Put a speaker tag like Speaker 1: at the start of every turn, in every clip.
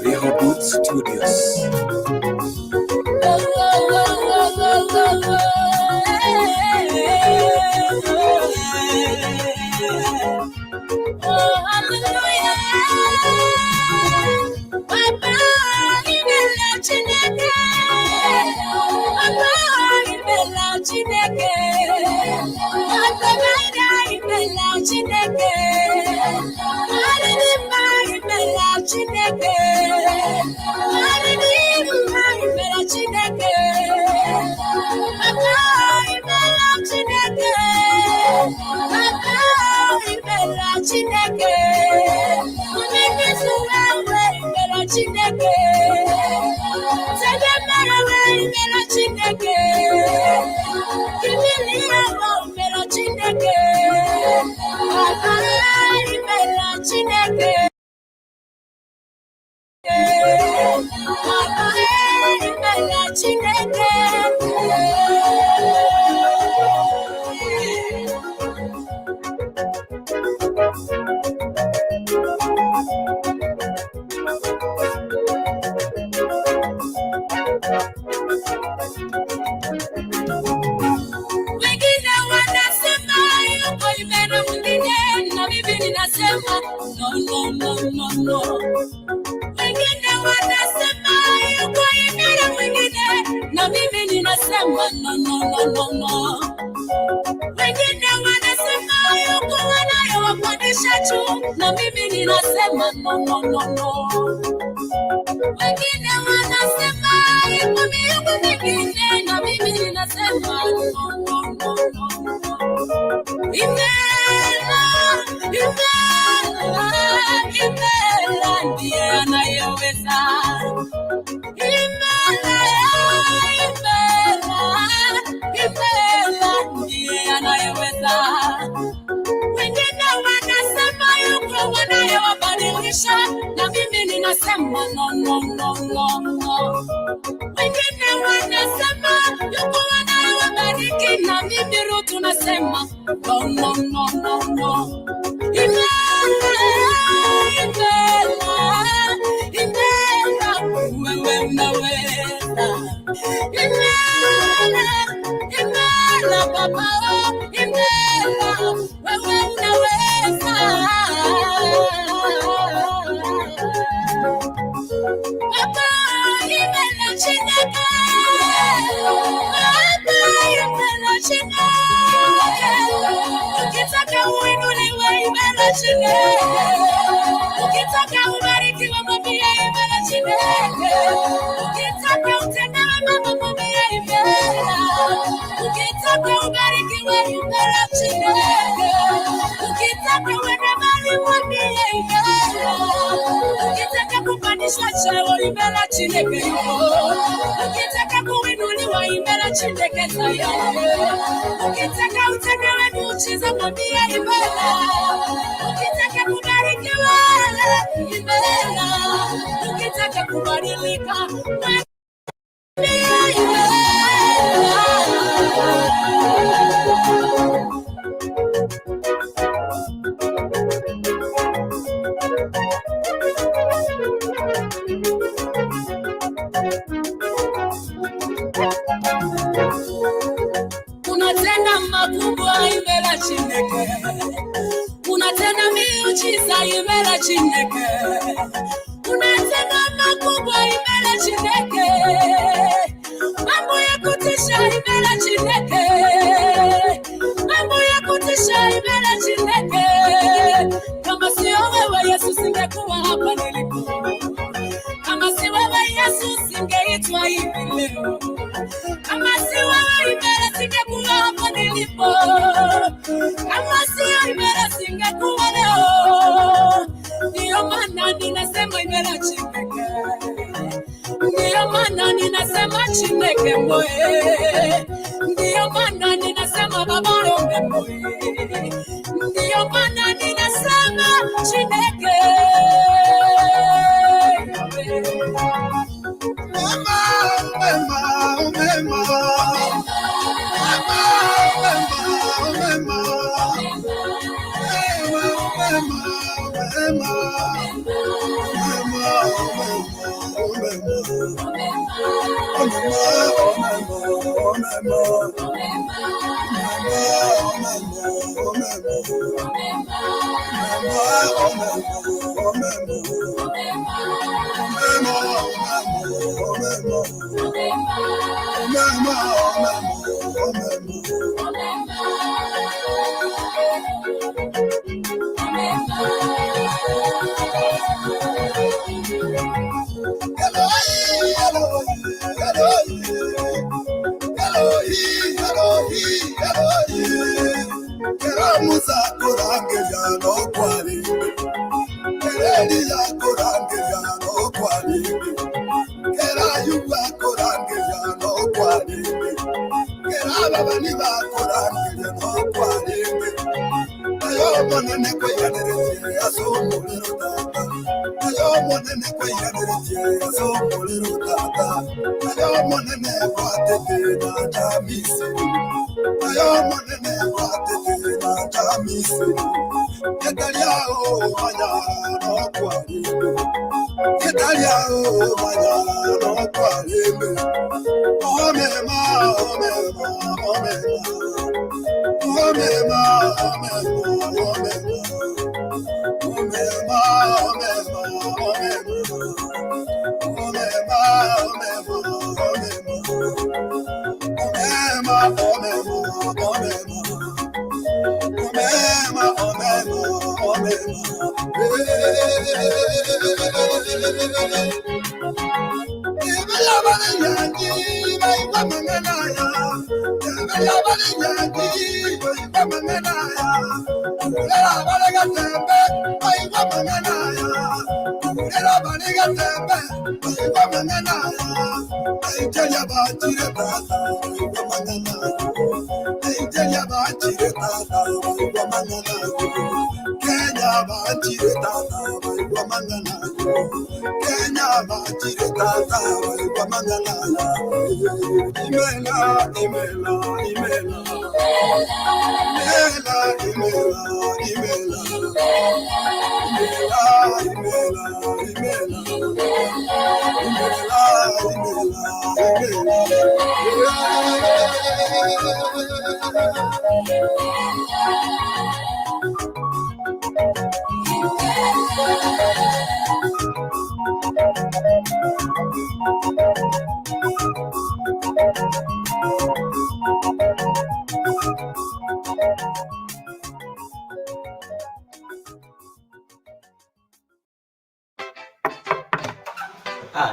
Speaker 1: Reboot Studios.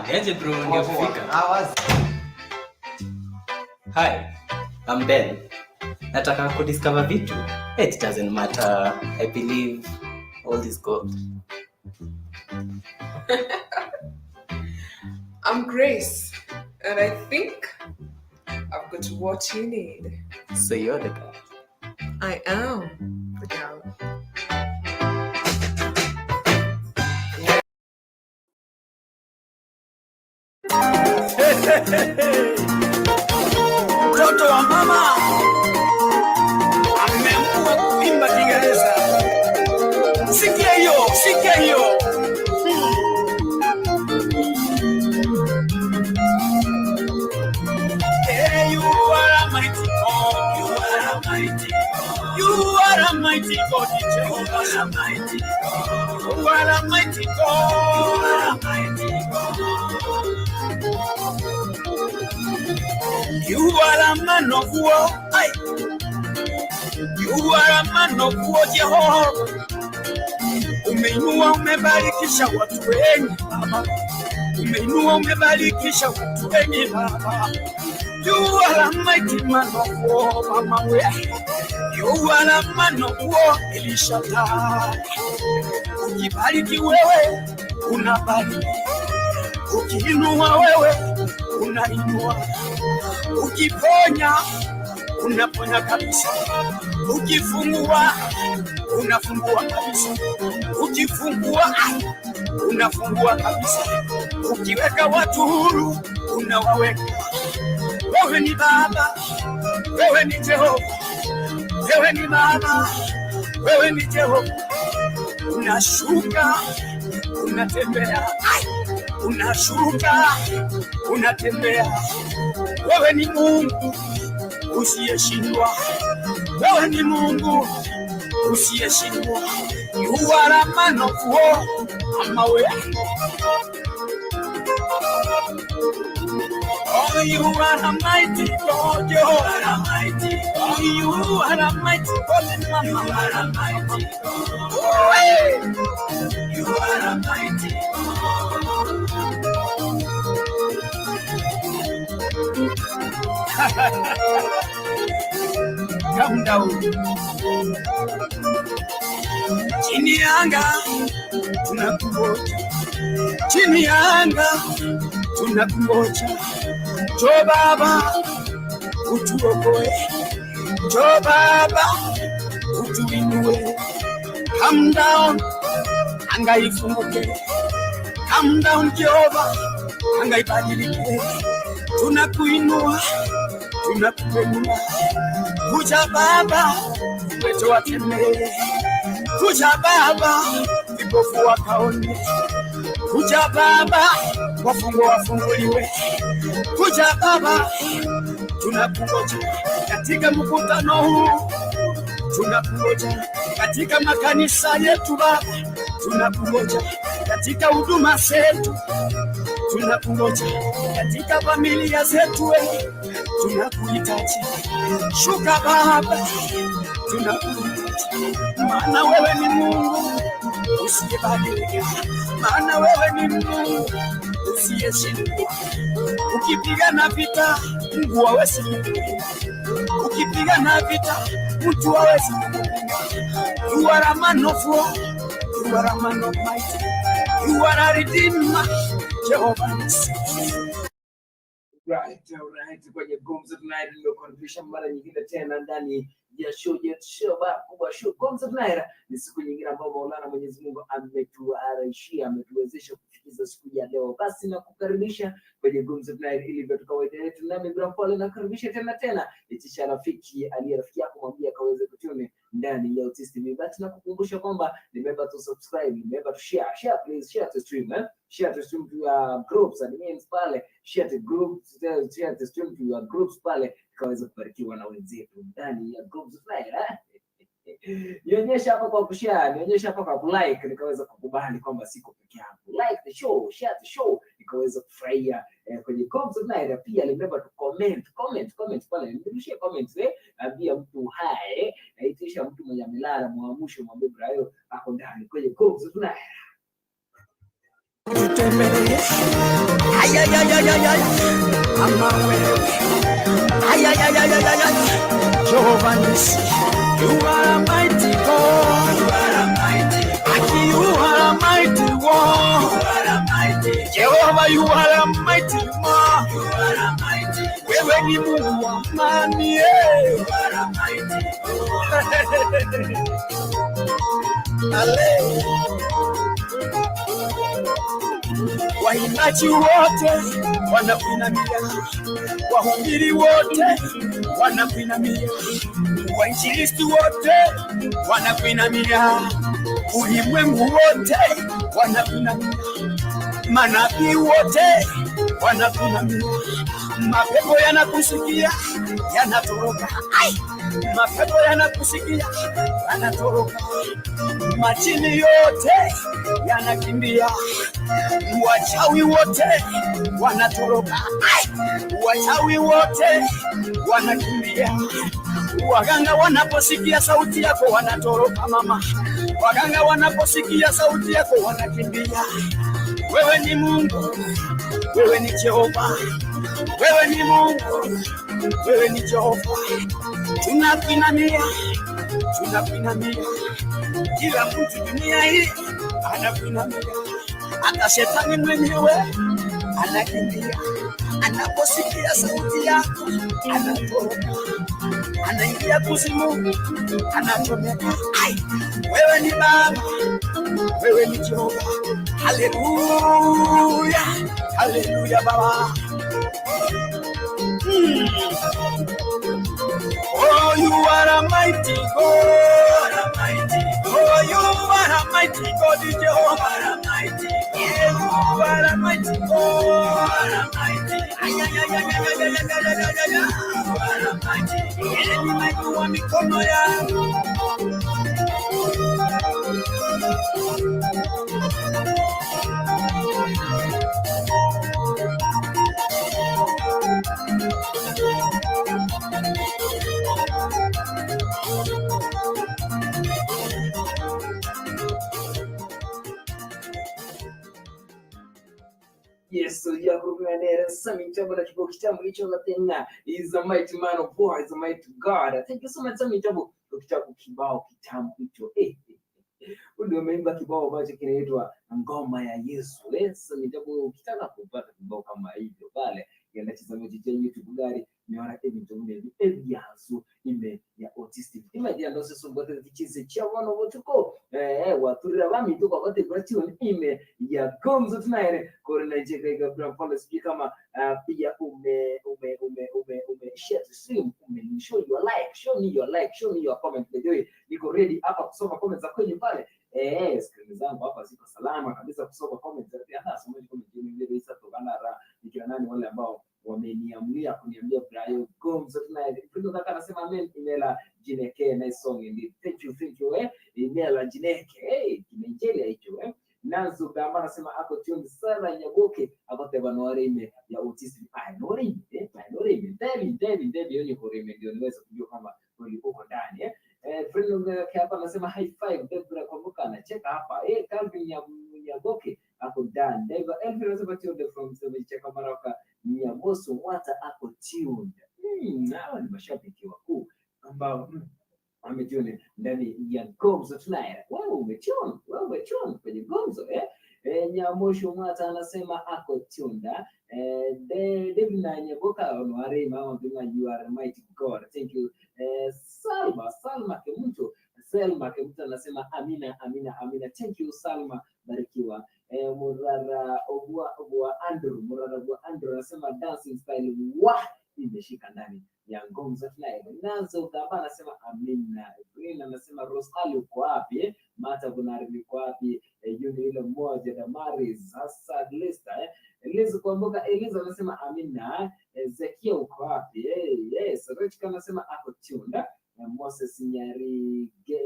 Speaker 2: Niaje bro, nimefika. Hi, I'm Ben. Nataka kudiscover vitu. It doesn't matter. I believe all is good.
Speaker 3: I'm Grace, and I think I've got what you need.
Speaker 2: So you're the guy.
Speaker 3: I am the girl.
Speaker 1: Mtoto wa mama ameamua kuimba Kiingereza. Sikia hiyo, sikia hiyo. Hey, you are a mighty God. You are a mighty God. You are a mighty God. You are a mighty God. You are a mighty God. You are a mighty God. You are a man of war. You are a man of war, Jehovah. Umeinua umebarikisha watu wengi Baba. Umeinua umebarikisha watu wengi Baba. You are a mighty man of war, Mama we. You are a man of war, Elishadai. Ukibariki wewe, unabariki. Ukiinua wewe, unainua. Ukiponya, unaponya kabisa. Ukifungua, unafungua kabisa. Ukifungua, unafungua kabisa. Ukiweka watu huru, unawaweka. Wewe ni Baba, wewe ni Jehova. Wewe ni Baba, wewe ni Jehova. unashuka, unatembea, unashuka, unatembea. Wewe ni Mungu usiyeshindwa, wewe ni Mungu usiyeshindwa. You are a man of war, amawe. Oh, you are a mighty God, you are a mighty God. You are a mighty God, Mama. You are a mighty God. Oh, you are a mighty God. Come down. Chini ya anga tunakungoja, chini ya anga tunakungoja. Njoo Baba utuokoe, njoo Baba utuinue. Come down, anga ifunguke. Come down Jehova, anga ibadilike. Tunakuinua, tunakuinua. Kuja Baba, wetu watembee. Kuja Baba, vipofu wakaone. Kuja Baba, wafungwa wafunguliwe. Kuja Baba, tunakungoja katika mkutano huu, tunakungoja katika makanisa yetu Baba, tunakungoja katika huduma zetu, tunakungoja katika familia zetu, wewe tunakuhitaji. Shuka Baba, tunakuhitaji, maana wewe ni Mungu usiyebadilika, maana wewe ni Mungu usiyeshindwa. Ukipigana vita Mungu hawezi kukulinda, ukipigana vita mtu hawezi kukulinda. You are a man of war, you are a man of might, you are a redeemer, Jehovah Nisi.
Speaker 4: Right. Kwenye GUMZO Tonight niliokaribisha mara nyingine tena ndani ya show yetu, show kubwa, show GUMZO Tonight. Ni siku nyingine ambayo Maulana Mwenyezi Mungu ametuarishia, ametuwezesha kufikia siku ya leo. Basi nakukaribisha kwenye GUMZO Tonight ili vyote kawaida yetu, nami MPOLE nakaribisha tena itisha rafiki aliye rafiki yako, mwambie akaweze kutune ndani ya Otis Tv. Basi nakukumbusha kwamba remember to subscribe, remember to share please, share to stream, share to stream to your groups and means pale, share to groups, share to stream to your groups pale, kaweza kubarikiwa na wenzetu ndani ya GUMZO Tonight. Nionyesha hapa kwa kushare, nionyesha hapa kwa kulike, nikaweza kukubali kwamba siko peke yangu. Like the show, share the show, nikaweza kufurahia kwenye GUMZO Tonight. Pia remember to comment pale, nirudishie comments ambia mtu hai, naitisha mtu mwenye amelala muamsho, mwambie BRAYO ako ndani kwenye GUMZO Tonight.
Speaker 1: Jehovah Nisi, you are a mighty God, you are a mighty God, you are a mighty one, you are a mighty Jehovah, you are a mighty man, you are a mighty. Wewe ni Mungu wa amani, you are a mighty God. Waimbaji wote wanakuinamia, wahubiri wote wanakuinamia, wainjilisti wote wanakuinamia, ulimwengu wote wanakuinamia, manabii wote wanakuinamia. Mapepo yanakusikia yanatoroka, mapepo yanakusikia yanatoroka, majini yote yanakimbia, wachawi wote wanatoroka, wachawi wote wanakimbia. Waganga wanaposikia sauti yako wanatoroka mama, waganga wanaposikia sauti yako wanakimbia. Wewe ni Mungu, wewe ni Jehova, wewe ni Mungu, wewe ni Jehova. Tunakuinamia, kila mtu dunia hii anakuinamia, hata shetani mwenyewe anakimbia, anaposikia sauti yako anatoroka, anaingia kuzimu, anachomeka. Wewe ni Baba, wewe ni Jehova. Haleluya, haleluya Baba. Oh, you are a mighty God. Oh, you are a mighty mighty God, Jehovah. You are a mighty God. You are a mighty God. You are a mighty God. You are a mighty God. Nimeinua mikono yangu.
Speaker 4: Yes, so ya kurugenera Sami Chabo na kibao kitabu hicho la tena is a mighty man of war, is a mighty God. Thank you so much Sami Chabo kwa kibao kitabu hicho. Ndio umeimba kibao ambacho kinaitwa Ngoma ya Yesu. Sami Chabo ukitaka kupata kibao kama hivyo pale yanachezwa kwenye YouTube gari niona ebiasu ime ya Otis Tv. Imagine ndo sasa mbote tichize cha wana wotuko waturira bami tuko kote gratitude ime ya GUMZO tonight korena jeka kwa pole speak kama pia ume share the stream show your like, show me your like, show me your comment. Ndio niko ready hapa kusoma comments za kwenye pale screen zangu hapa ziko salama kabisa kusoma comments za hata somo comment nyingine bisa tokana ra nikiwa nani wale ambao wameniamlia kuniambia BRAYO GUMZO tonight. Ndio nataka nasema amen. Email Jineke na song ndi thank you email Jineke kimenjele hicho Nazo gamba nasema ako tune sana Nyaboke akote banware ime ya Otis Tv. Nori David yoni korime ndio niweza kujua kama ulipo ndani friend hapa nasema high five Debra kumbuka na check hapa Calvin Nyaboke ako ndani David Elvin anasema tune from check Maraka Nyaboso Mwata ako tuned. Hao ni mashabiki wakuu ambao wametune ndani ya GUMZO tonight. Wewe umetune kwenye GUMZO Nyamosho Mwata anasema ako tunda. David na Nyaboka onware mama bima you are mighty God. Thank you. Salma Kemuto anasema amina. Thank you Salma, barikiwa. Murara Obua Andrew anasema dancing style imeshika ndani ya GUMZO tonight. Nazo gaba anasema amina. Green anasema Rosali uko wapi? Mata Bunari uko wapi? Yuni ile moja da Maris hasa Lista Eliza kuamboka Eliza anasema amina. Zekia uko wapi? Yes, Rich anasema ako tunda. Moses Nyariga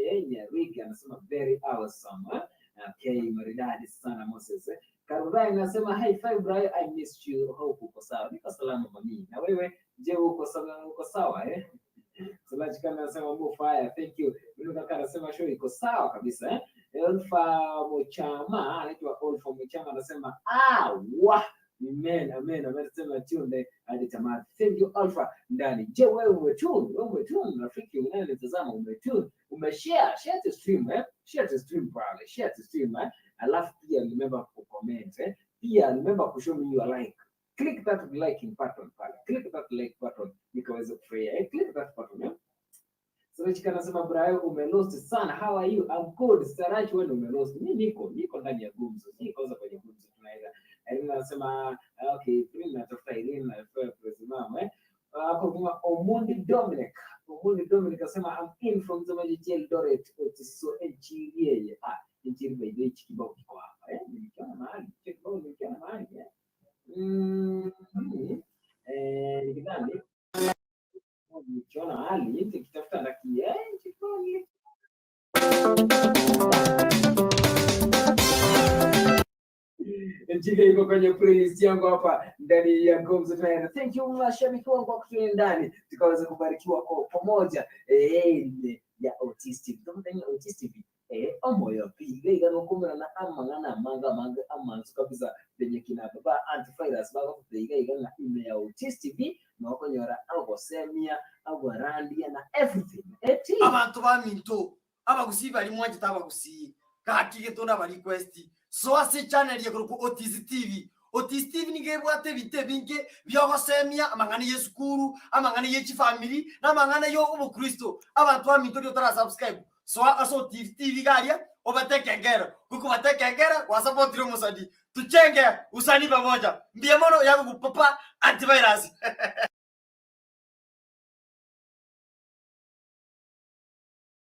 Speaker 4: anasema very awesome. Okay, maridadi sana Moses. Karurai anasema high five BRAYO, I missed you. Hope uko sawa. Niko salama mami. Na wewe je uko sawa Salaji kana anasema mbo fire. Thank you. Mimi kaka anasema show iko sawa kabisa Olfa Mochama anaitwa Olfa Mochama anasema amen anasema tune hadi tamati. Thank you Alpha ndani. Je wewe umetune rafiki unanitazama share the stream share the stream pale share the stream alafu pia remember ku comment pia remember ku show me your like. Click that liking button pale. Click that like button nikaweza kufurahia. Click that button So chikana nasema BRAYO umelost sana. How are you? I'm good. Starachi wewe umelost. Mimi niko ndani ya GUMZO. Niko kwenye GUMZO tunaenda. Irene anasema okay, mimi natafuta Irene na president hapo kuna Omundi Dominic anasema I'm in from the Majel Doret. It's so engineer. Engineer by kibao kiko hapa nikiona mahali nikidhani nikiona hali nikitafuta ndaki Njike iko kwenye playlist yangu hapa ndani ya GUMZO tonight. Thank you mashabiki wangu kwa kutulia ndani tukaweza kubarikiwa kwa pamoja ya Otis Tv. Ndani ya Otis Tv omoyo piga igano kumera na amangana manga amanzu kabisa benye kina baba antivirus baba kupiga igana ime ya Otis Tv na wakonyora abo semia abo randia na everything
Speaker 1: abantu baminto abagusiba ali mwaje tabagusi kakige tona ba request so ase channel ya ku Otis Tv. Otis Tv ningebwate bite binge byogosemia amangana yesukuru amangana yechi family na amangana yo ubukristo abantu baminto lyo tara subscribe so aso TV garia obatekengera kuko batekengera kwa support ro musadi tuchenge usani pamoja mbie mono yangu kupapa antivirus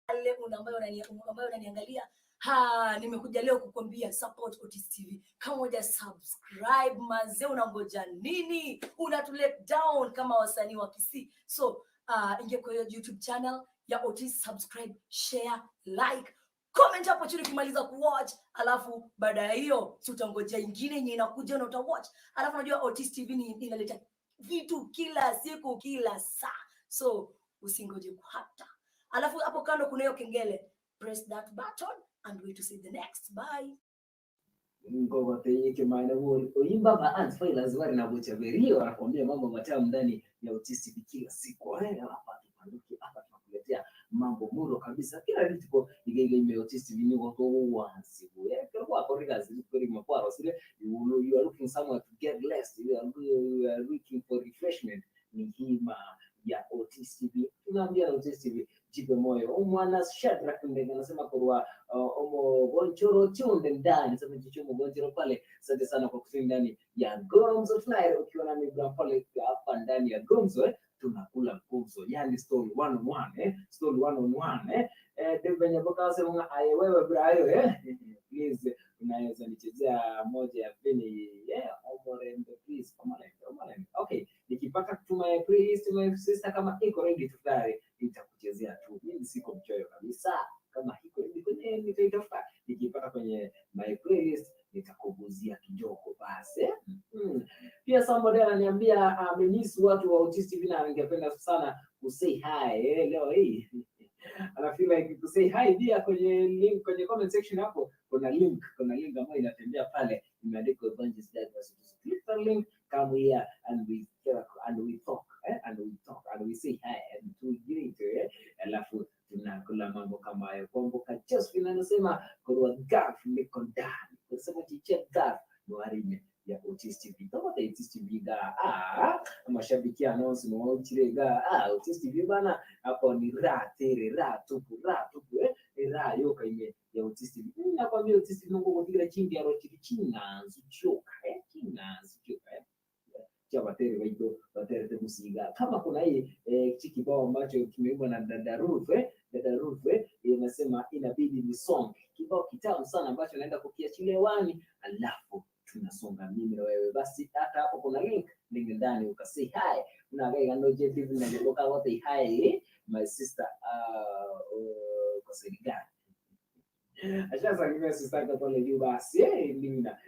Speaker 5: Ale ambayo unaniangalia Nimekuja leo kukwambia support Otis TV. Kama huja subscribe mazee, unangoja nini? Unatu let down kama wasanii wa Kisii. So ingia kwa YouTube channel ya Otis, subscribe, share, like, comment hapo chini kumaliza kuwatch. Alafu baada ya hiyo utangoja ingine yenye inakuja na utawatch. Alafu unajua Otis TV inaleta vitu kila siku kila saa, so usingoje hata. Alafu hapo kando kuna hiyo kengele, press that button and wait to see the next. Bye.
Speaker 4: Ngogo teyeke maana huo oimba ba spoilers wale na bocha berio anakuambia mambo matamu ndani ya Otis TV kila siku. Hapa tupanduke, hapa tunakuletea mambo muro kabisa. Kila kitu igege ime Otis TV ni wako wansi. Kwa korika zikuri makwaro sile you are looking somewhere to get less, you are looking for refreshment. Ni hima ya Otis TV. Tunaambia Otis TV jipe moyo. Mwana Shadrack Ndenge anasema kwa omo gonchoro chunde ndani, sema jichomo gonchoro pale. Asante sana kwa kufunga ndani ya GUMZO tonight. Ukiwa na mimi pale hapa ndani ya GUMZO, tunakula GUMZO, yani story 101 story 101 Devenya boka sema wewe BRAYO please unaweza nichezea moja ya peni Omorende please Omorende. Okay, nikipata kutuma playlist my sister kama iko ready tayari nitakuchezea tu. Mimi siko mchoyo kabisa, kama iko ready kwenye nitaitafuta, nikipata kwenye my playlist nitakuguzia kidogo basi. Pia somebody ananiambia amenisu watu wa Otis TV na ningependa sana kusay hi leo hii. I feel like to say hi pia kwenye link kwenye comment section hapo kuna link ambayo inatembea pale imeandikwa Bunches that was click the link, come here and we talk and we say hi and we greet alafu tunakula mambo kama hayo. Kumbuka Josephine anasema kwa gaf niko ndani, kusema chiche gaf noarime ya Otis TV. Kama Otis TV ga mashabiki announce no chirega Otis TV bana hapo ni ra tupu ra yoka ile ya Otis TV. Nakwambia Otis TV ngo kugira chindi ya rochi china nzuchoka cha batere te musiga. Kama kuna hii kibao ambacho kimeimbwa na dada Ruth inasema inabidi ni song, kibao kitamu sana ambacho naenda kukiachilia wani, alafu tunasonga mimi na wewe. Basi hata hapo kuna link ndani ukasay hi na gaya ndo JTV na ndoka wote hi my sister kwa Senegal. Ashaza nimea sister kwa pale juu basi nina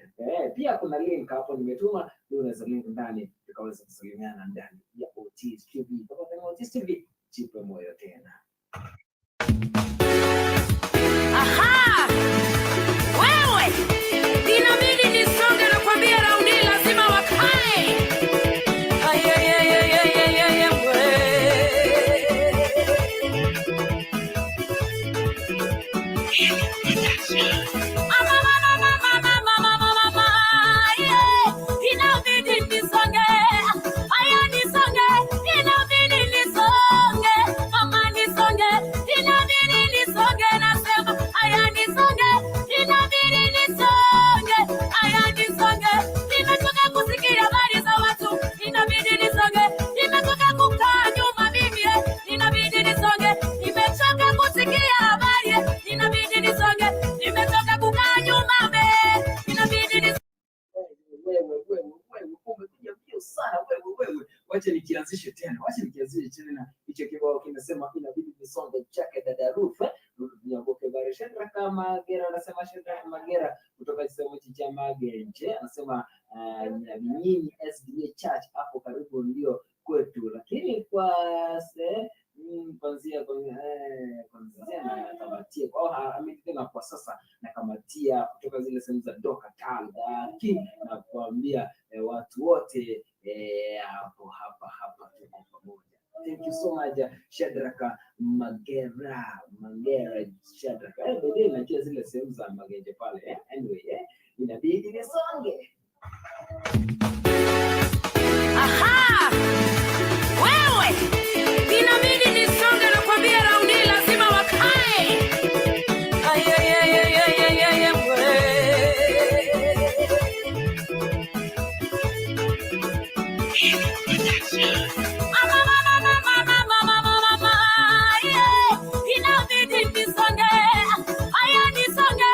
Speaker 4: pia kuna link hapo nimetuma, unaweza link ndani tukaweza kusalimiana ndani ya Otis TV. Kwa Otis TV jipe moyo tena.
Speaker 1: Aha! Wewe! Inabidi nisonge na kwambia raundi lazima wakae.
Speaker 4: Wacha nikianzishe tena hicho kibao kinasema inabidi nisonge chake dada Ruth nyaboke barisha kama Gera anasema Shenda Magera kutoka sehemu cha Magenje anasema nyinyi SDA Church hapo karibu ndio kwetu, lakini kwa kuanzia na kamatia kwa ametena kwa sasa na kamatia kutoka zile sehemu za Doka Tanga na kuambia watu wote hapo hapa tuko pamoja. Thank you so much Shadraka Magera Shadraka. Bado najua zile sehemu za Magenje pale anyway inabidi nisonge.
Speaker 1: Aha! Wewe! Inabidi nisonge na kwambia raundi lazima wakae. Inabidi nisonge. Nisonge.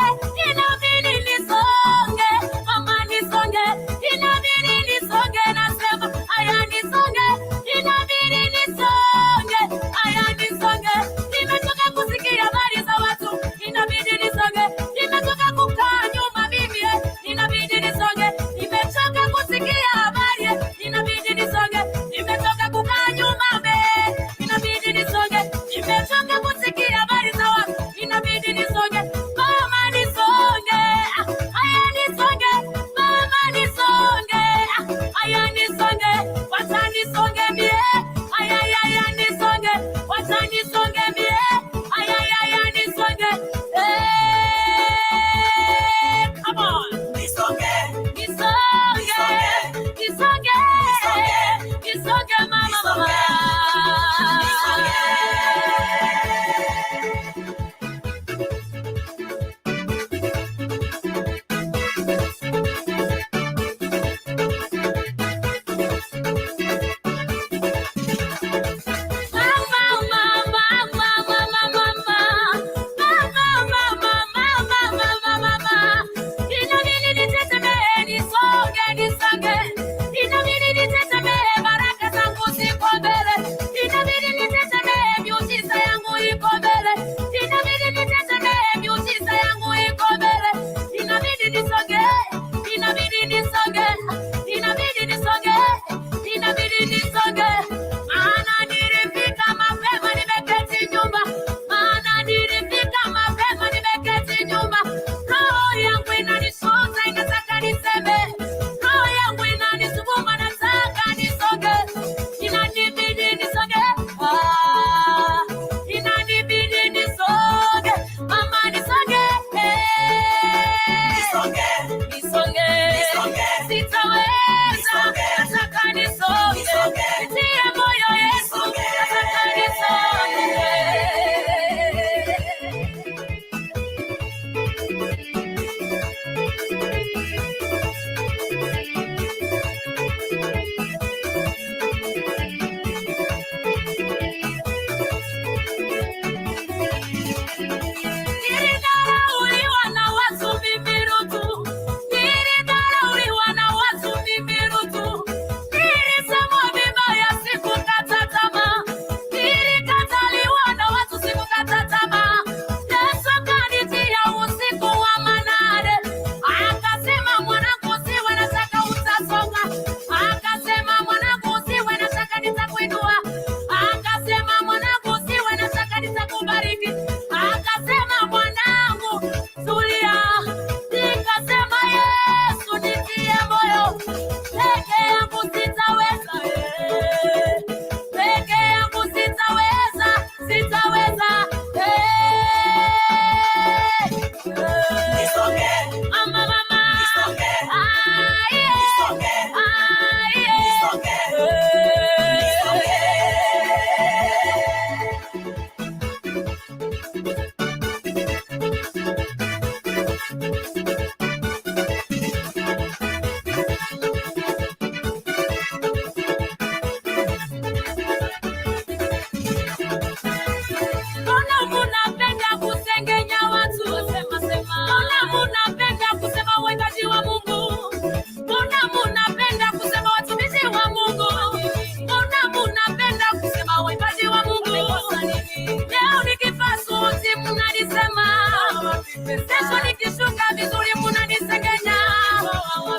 Speaker 1: Kesho nikishuka vizuri mnanisengenya.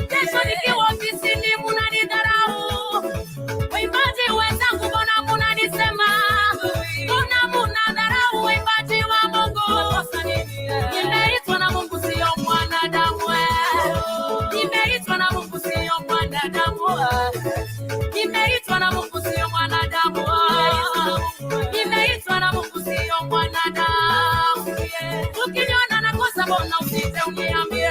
Speaker 1: Kesho nikiwa ofisini mnanidharau. Waimbaji wenzangu mbona mnanisema? Mbona mnadharau waimbaji wa Mungu? Nimeitwa na Mungu sio mwanadamu. Nimeitwa na Mungu sio mwanadamu. Nimeitwa na Mungu sio mwanadamu. Nimeitwa na Mungu sio mwanadamu. Ukiniona nakosa mbona usije uniambie?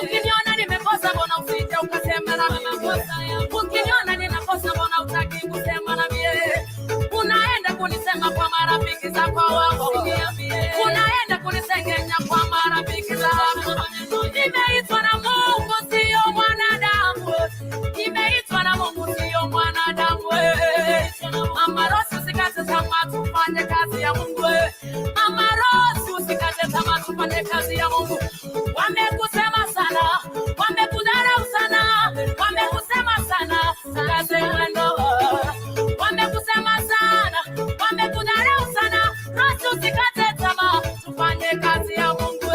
Speaker 1: Ukiniona nimekosa mbona usije ukasema na mimi makosa yangu? Ukiniona ninakosa mbona utaki kusema na mimi? Unaenda kunisema kwa marafiki zako wao. Unaenda kunisengenya kwa marafiki zako. Nimeitwa na Mungu sio mwanadamu. Nimeitwa na Mungu sio mwanadamu. Mama Rosi usikate tamaa tufanye kazi ya Mungu. Mama Rosi usikate tamaa tufanye kazi ya Mungu. Wamekusema sana, wamekudharau sana, wamekusema sana, kaze mwendo. Wamekusema sana, wamekudharau sana, Rosi usikate tamaa tufanye kazi ya Mungu.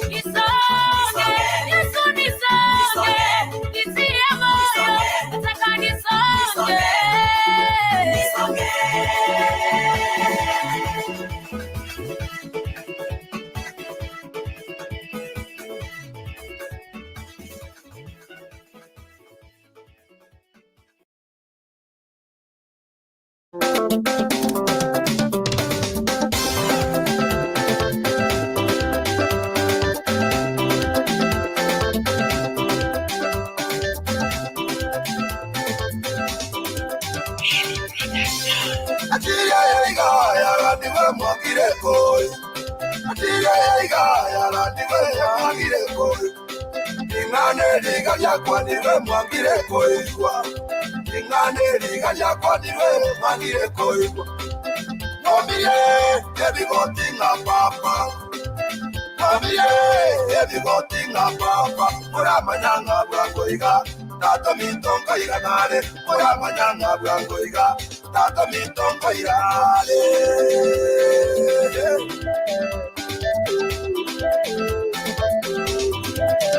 Speaker 1: Nisonge, Yesu nisonge, nitie moyo, nataka nisonge.
Speaker 6: Tata mitongo iranare, ora manyanga blanco iga. Tata mitongo iranare.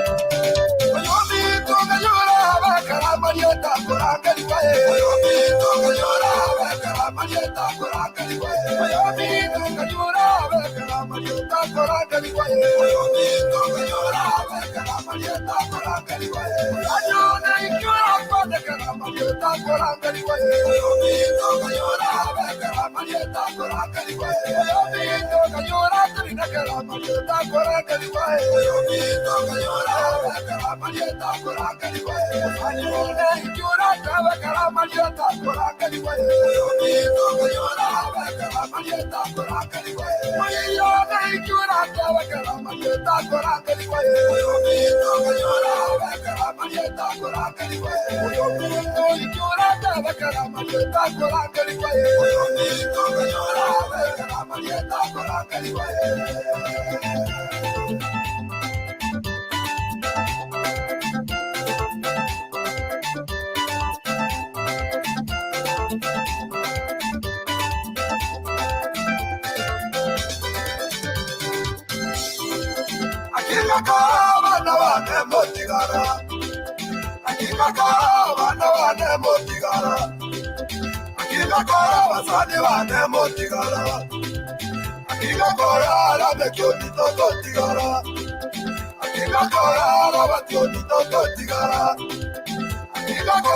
Speaker 6: Oyomi tonga yora bakara marieta koranga liwae. Oyomi tonga yora bakara marieta koranga liwae. Oyomi tonga yora bakara marieta koranga liwae. Oyomi tonga yora bakara marieta koranga liwae. Ayona ikora kwade kara marieta koranga liwae. Oyomi tonga yora bakara marieta koranga liwae. Oyomi tonga yora trina kara marieta koranga liwae. Oyomi tonga yora bakara marieta koranga liwae. Ayona ikora kara marieta koranga liwae. Oyomi tonga yora bakara marieta koranga liwae. Ayona ikora kara marieta koranga liwae. Oyomi tonga yora bakara marieta koranga liwae. Oyomi ikora kara marieta koranga liwae. Oyomi tonga yora bakara marieta koranga liwae. Akimaka bana bane motigara. Akimaka bana bane motigara. Akimaka basani bane motigara. Akimaka la mekyoni toto tigara. Akimaka la batyoni toto tigara. Akimaka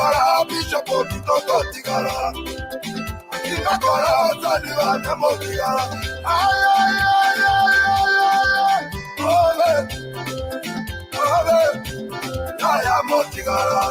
Speaker 6: bishop toto tigara. Akimaka basani bane motigara. Ay ay ay ay. Kaya motigara,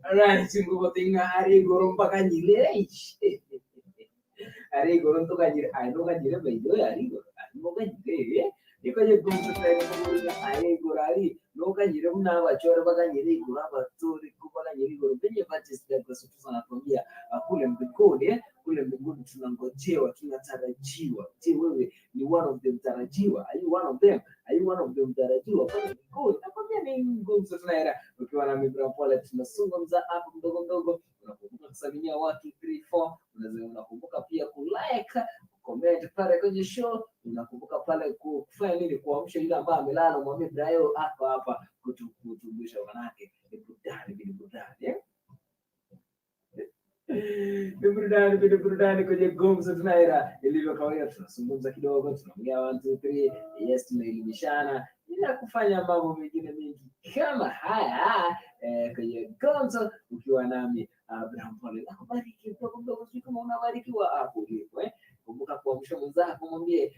Speaker 4: Alright, ngubo tinga ari gorom pakanyile. Ari gorom to kanyire, ai no kanyire baido ari gorom. Ari no kanyire. Iko je gumzo tayari kumurika ari gorari. No kanyire mna wachora pakanyire kuraba tori kupakanyire gorom. Penye batis da kusutu sana kwambia kule mbinguni, kule mbinguni tunangojewa, tunatarajiwa. Je, wewe ni one of them tarajiwa? Are you one of them? Are you one of them tarajiwa? Pale mbinguni. Nakwambia ni gumzo tunaera. Ukiwa na MPOLE tunazungumza hapo mdogo mdogo, unakumbuka kusalimia watu 3 4, unakumbuka pia kulike, comment pale kwenye show, unakumbuka pale kufanya nini, kuamsha yule ambaye amelala, mwambie BRAYO hapa kutukumbusha wanake ni burudani. Ni burudani kwenye Gumzo Tunaira. Ilivyo kawaida tunazungumza kidogo, tunaongea 1 2 3, yes tunaelimishana bila kufanya mambo mengine mengi kama haya kwenye Gumzo ukiwa nami MPOLE. Nakubariki kidogo kama unabarikiwa hapo hivyo kumbuka kuamsha mwenzako mwambie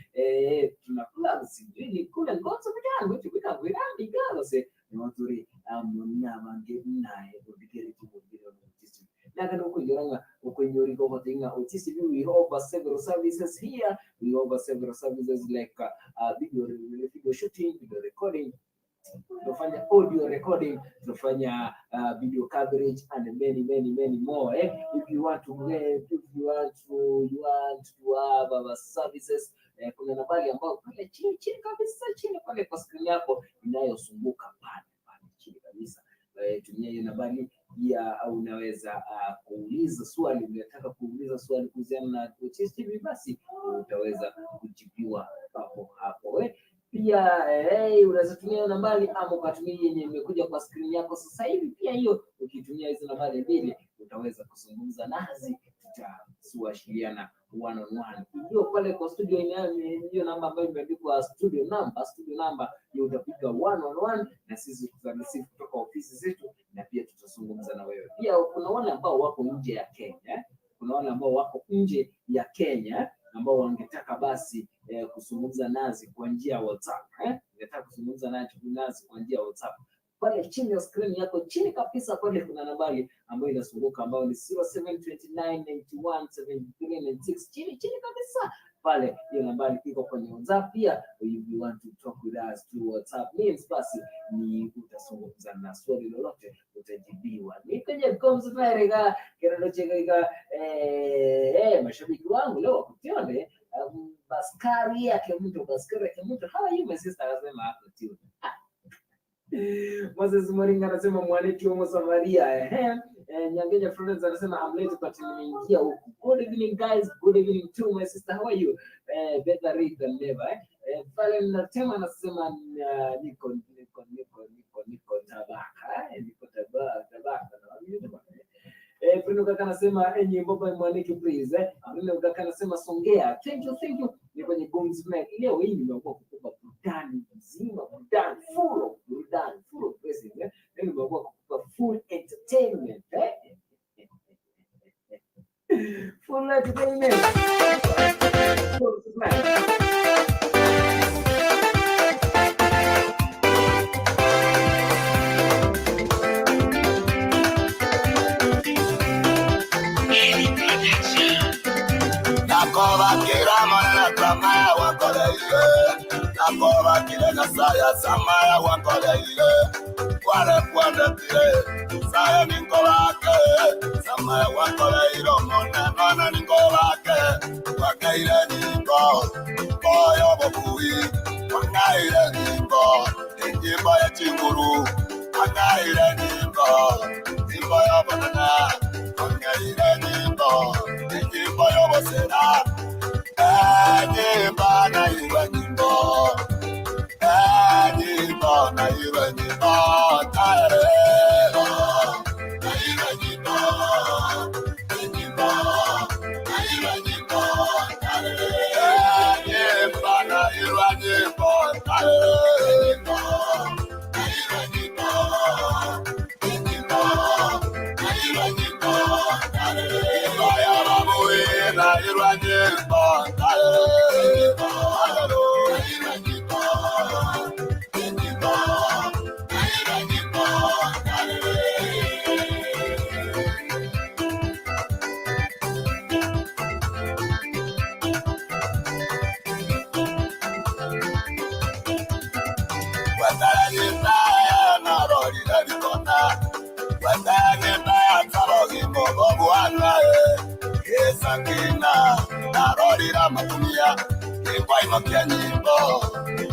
Speaker 4: tunakula sijui kula Gumzo vitangu tukitaka virambi galo ni wazuri mnyama naye ubikiri tumubiri Otis. Lakini uko nyoriko katinga Otis TV, we offer several services here. We offer several services like video shooting, video recording, tunafanya audio recording, tunafanya video coverage and many more. If you want to have our services, kuna nambari ambayo pale chini kabisa chini pale kwa screen yako inayosumbuka pale chini kabisa. Tumia hiyo nambari pia, au unaweza kuuliza swali, unataka kuuliza swali kuhusiana na Otis TV, basi utaweza kujibiwa hapo. Pia unaweza tumia nambari ama ukatumia yenye imekuja kwa screen yako sasa hivi. Pia hiyo ukitumia hizo nambari mbili utaweza kuzungumza nasi, tutawasiliana one on one. Hiyo pale kwa studio hiyo namba ambayo imeandikwa studio number hiyo utapiga one on one na sisi tutareceive kutoka ofisi zetu na pia tutazungumza na wewe. Pia kuna wale ambao wako nje ya Kenya, ambao wangetaka basi kuzungumza nasi kwa njia ya WhatsApp. Ungetaka kuzungumza nasi kwa njia ya WhatsApp. Pale chini ya screen yako chini kabisa pale kuna nambari ambayo inazunguka ambayo ni 0729917396 chini kabisa pale. Hiyo nambari iko kwenye WhatsApp pia. If you want to talk with us through WhatsApp means basi ni utazungumza na swali lolote utajibiwa. Ni kwenye Gumzo Tunaira kirado cheka mashabiki wangu leo kutione baskari yake mtu how are you my sister anasema hapo tio. Moses Moringa anasema mwaneti wa Samaria. Nyangenya Florence anasema I'm late but nimeingia huku. Good evening guys, good evening to my sister, how are you? Better read than never. Pale natema anasema niko tabaka. Niko tabaka. Bruno kaka anasema enyi mbaba mwaniki please. Bruno kaka anasema songea. Thank you. Ni kwenye Gumzo leo hii nimeamua kukupa burudani nzima, burudani full of blessings. Leo nimeamua kukupa full entertainment. Full entertainment.
Speaker 6: Nakoba kira mana kama wakoleiye, nakoba kira nasaya samaya wakoleiye, kwale kire saya ningobake, samaya wakoleiro mona ningobake, wakaire ningo, koyo bobui, wakaire ningo, njimba ya chinguru, wakaire ningo, njimba ya banana, wakaire ningo. Nyimbo bosera nyimbo na iwe nyimbo nyimbo na iwe nyimbo tarero na iwe nyimbo nyimbo na iwe nyimbo tarero nyimbo na iwe nyimbo tarero na iwe nyimbo nyimbo na iwe nyimbo tarero na iranye bantale halo iranye Sakina, narorira matumia, kimbo imokia nyimbo,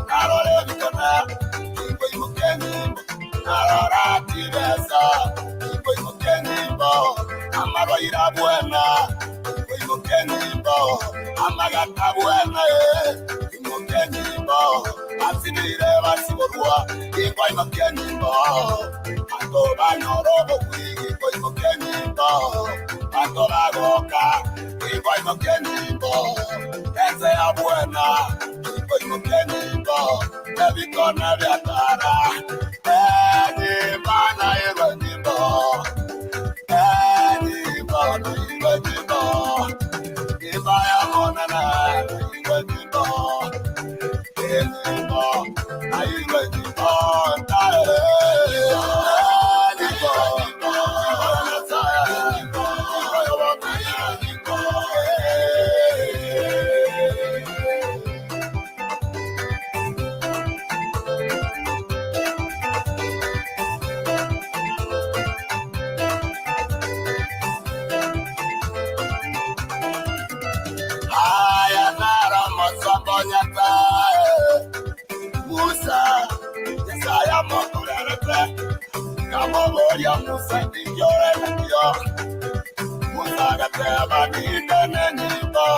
Speaker 6: narore vikona, kimbo imokia nyimbo, narora tibesa, kimbo imokia nyimbo, amaroira buena, kimbo imokia nyimbo, amagata buena, kimbo imokia nyimbo, asinire basiborua, kimbo imokia nyimbo, agoba nyorobo kui, kimbo imokia nyimbo, tobagoka, igual no kenimbo, ese abuena, igual no kenimbo, te vi con el atara, ni bana ibenimbo, ni bana ibenimbo, ibaya monana ibenimbo, ibenimbo, ibenimbo, tare. Musa dijore ndio Musa gateba nitene nibo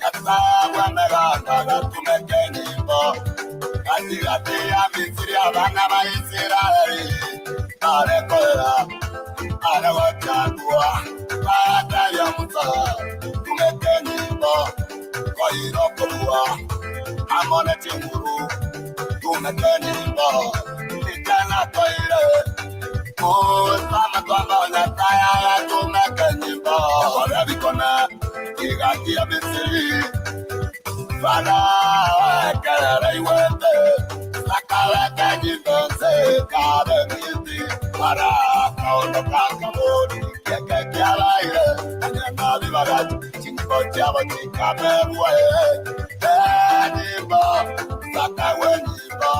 Speaker 6: Yatawa meranda tumeke nibo Katigati ya misiri abana ba Israeli Are koera Are wachagua Baada ya Musa tumeke nibo Koiro kulua Amone chinguru Tumeke nibo Nitana koire Sama kwamba unataya tumekenimba Kore vikona Kigaki ya misiri Fana Kelere iwete Sakale kenyibense Kabe miti Para Kauno kakamuri Keke kiala ile Anyana vibagati Chinko chabo chikame uwe Nimba Sakawe nimba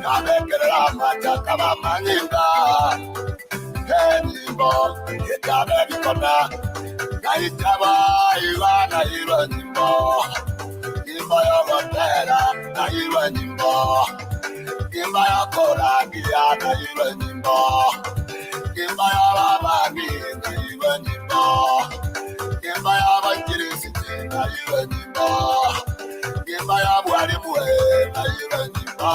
Speaker 6: Kabekera macha kama maninda Nimbo Kitabe vikona Naitaba Iwana iwe nimbo Nimbo yogotera Na iwe nimbo Nimbo yokoragia Na iwe nimbo Nimbo yobabani Na iwe nimbo Nimbo yobanjirisiti Na iwe nimbo Nimbo yobwalimuwe Na iwe nimbo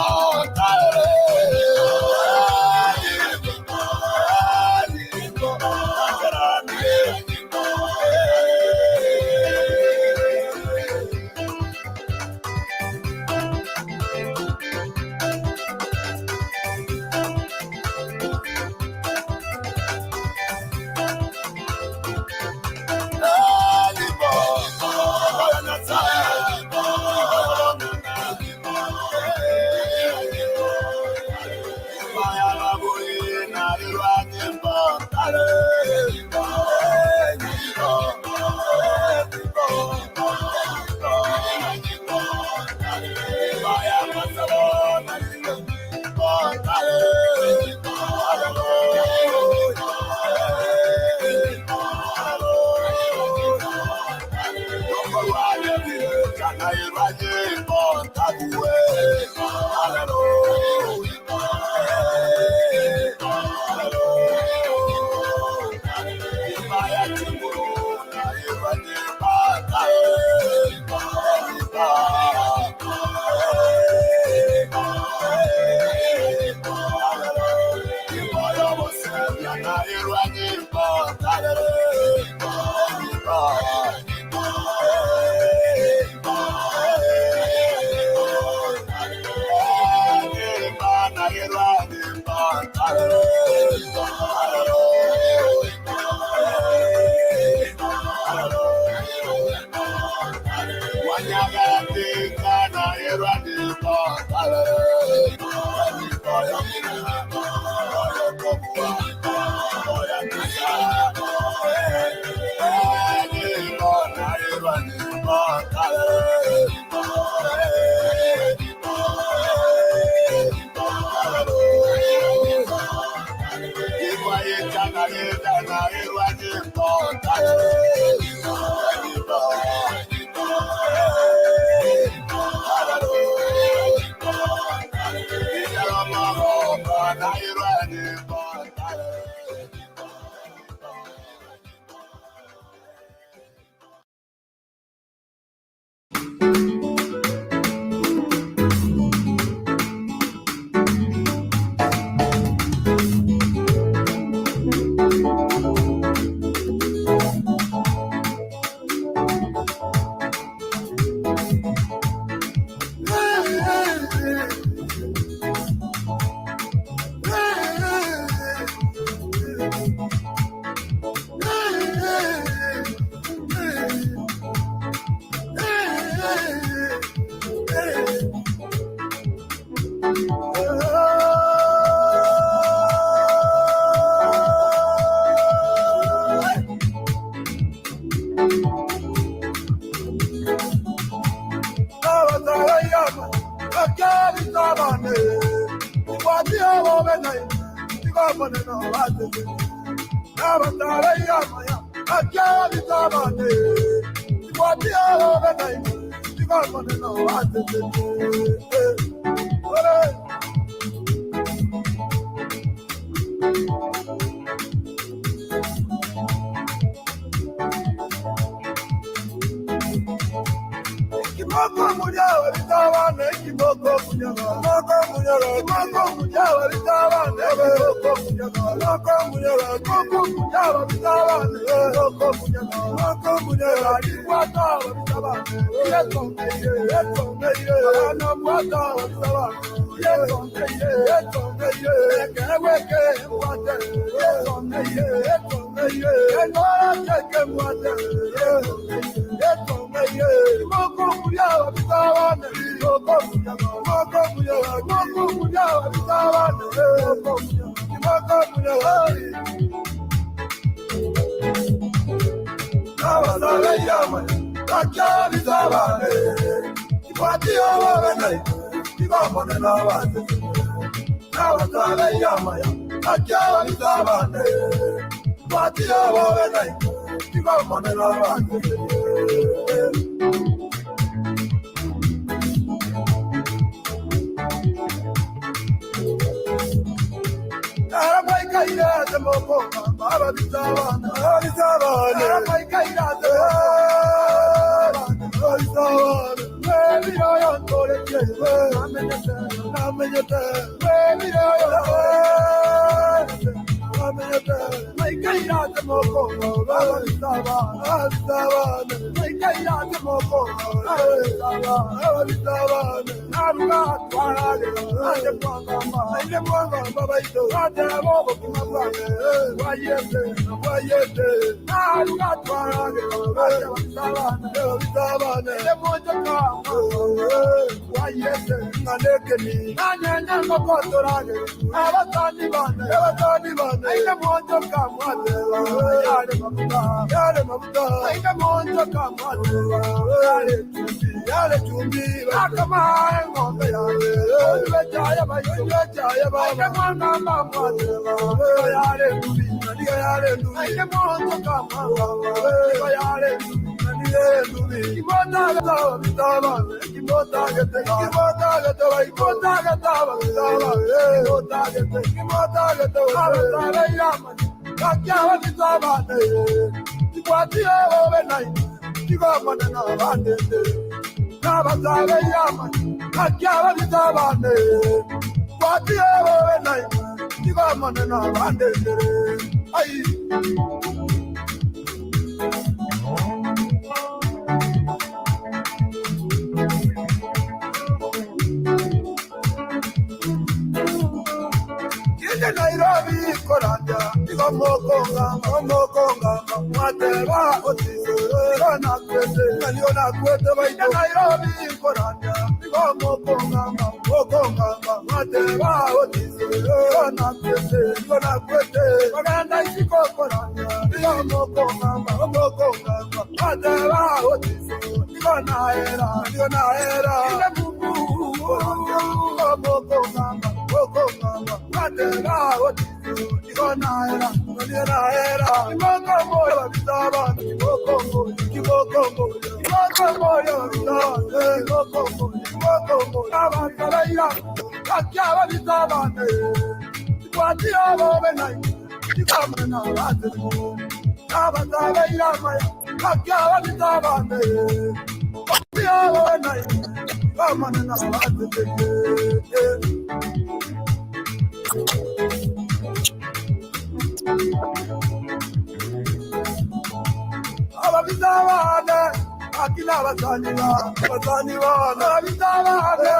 Speaker 6: akina bataniba nabitabane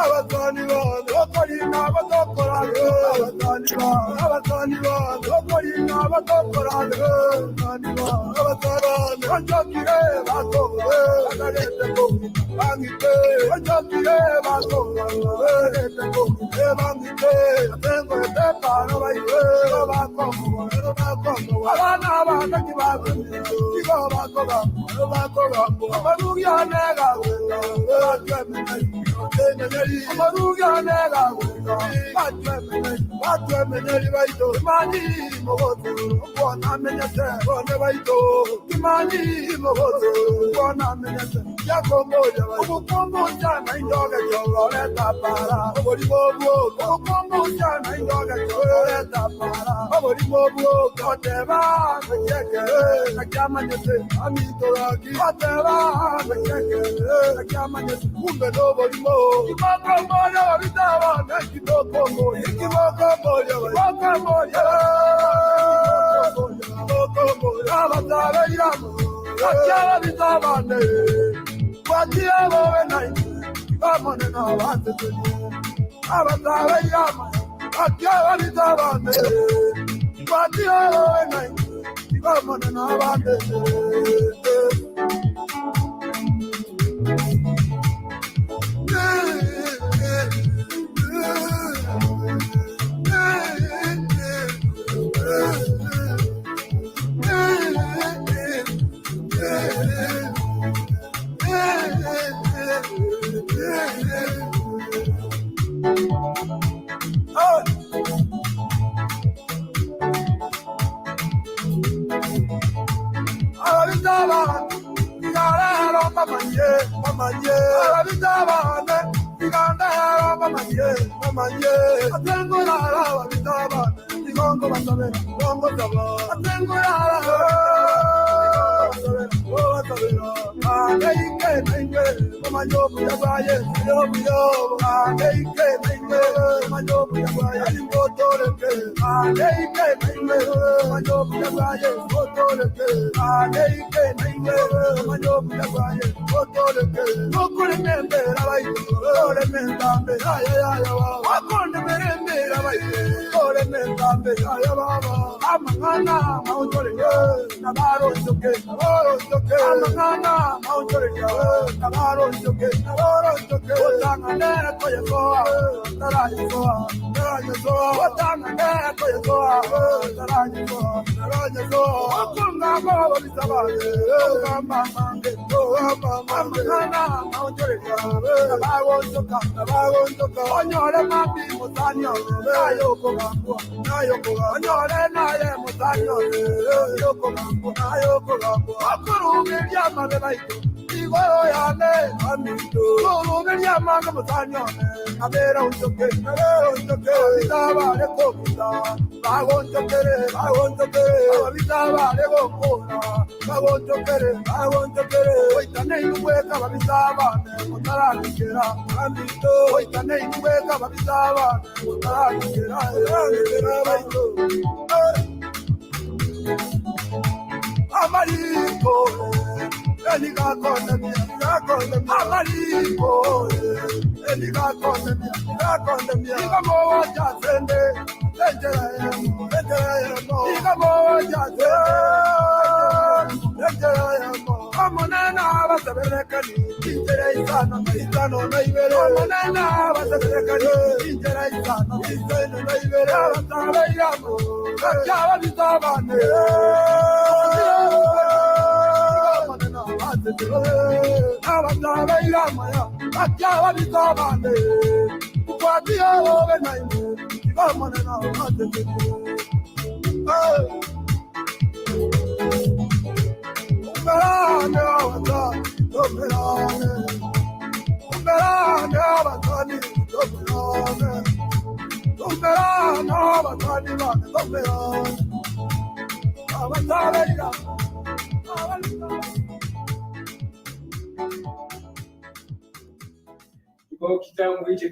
Speaker 6: abataniba okoli nabadokorane abataniba okoli nabadokorane abataniba onjokire batokore agalete ko bangite onjokire batokore agalete ko bangite tengo de para baile bakomo abana abana kibazo kigo bakoba amaruya nega amaruya nega batwemeneri baito mani mogoto bona menyete bona baito mani mogoto bona menyete yakomoja obukomboja na indoga jogore tapara obori bobo obukomboja na indoga jogore tapara obori bobo koteba keke akamanyete amitoraki koteba keke akamanyete kumbe dobori mo imakomboja bitaba na kitokombo ikimakomboja wakomboja abatara iramo akara bitabane watia bowe nai bamone na bate abatara iramo akara bitabane watia bowe nai bamone na bate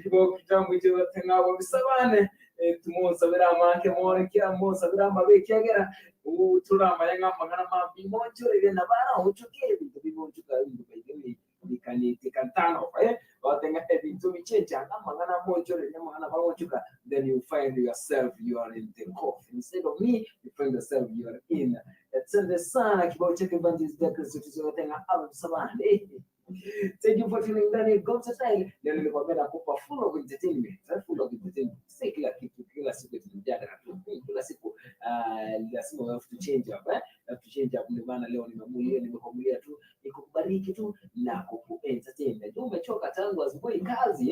Speaker 4: kibao kitambo hicho batengabo bisabane tumusabira amanke more kya musabira amabe kyagera uturamba yangambangana mabimocho ile na bara uchukile bintu bibochuka bintu bayiwe bikantano watenga ebintu bichecha ngambangana mocho ile ngambangana bawochuka, then you find yourself you are in the coffin instead of me, you find yourself you are in the sana kibao chake bandis decrease tuzotenga au sabani. Thank you for tuning in GUMZO style. Leo nilikwambia kupa full of entertainment. Si kila kitu kila siku tunajadala tu. Kila siku lazima we have to change up, have to change up. Ndio maana leo nimekuamulia tu nikubariki tu na kukuentertain. Ndio umechoka tangu asubuhi kazi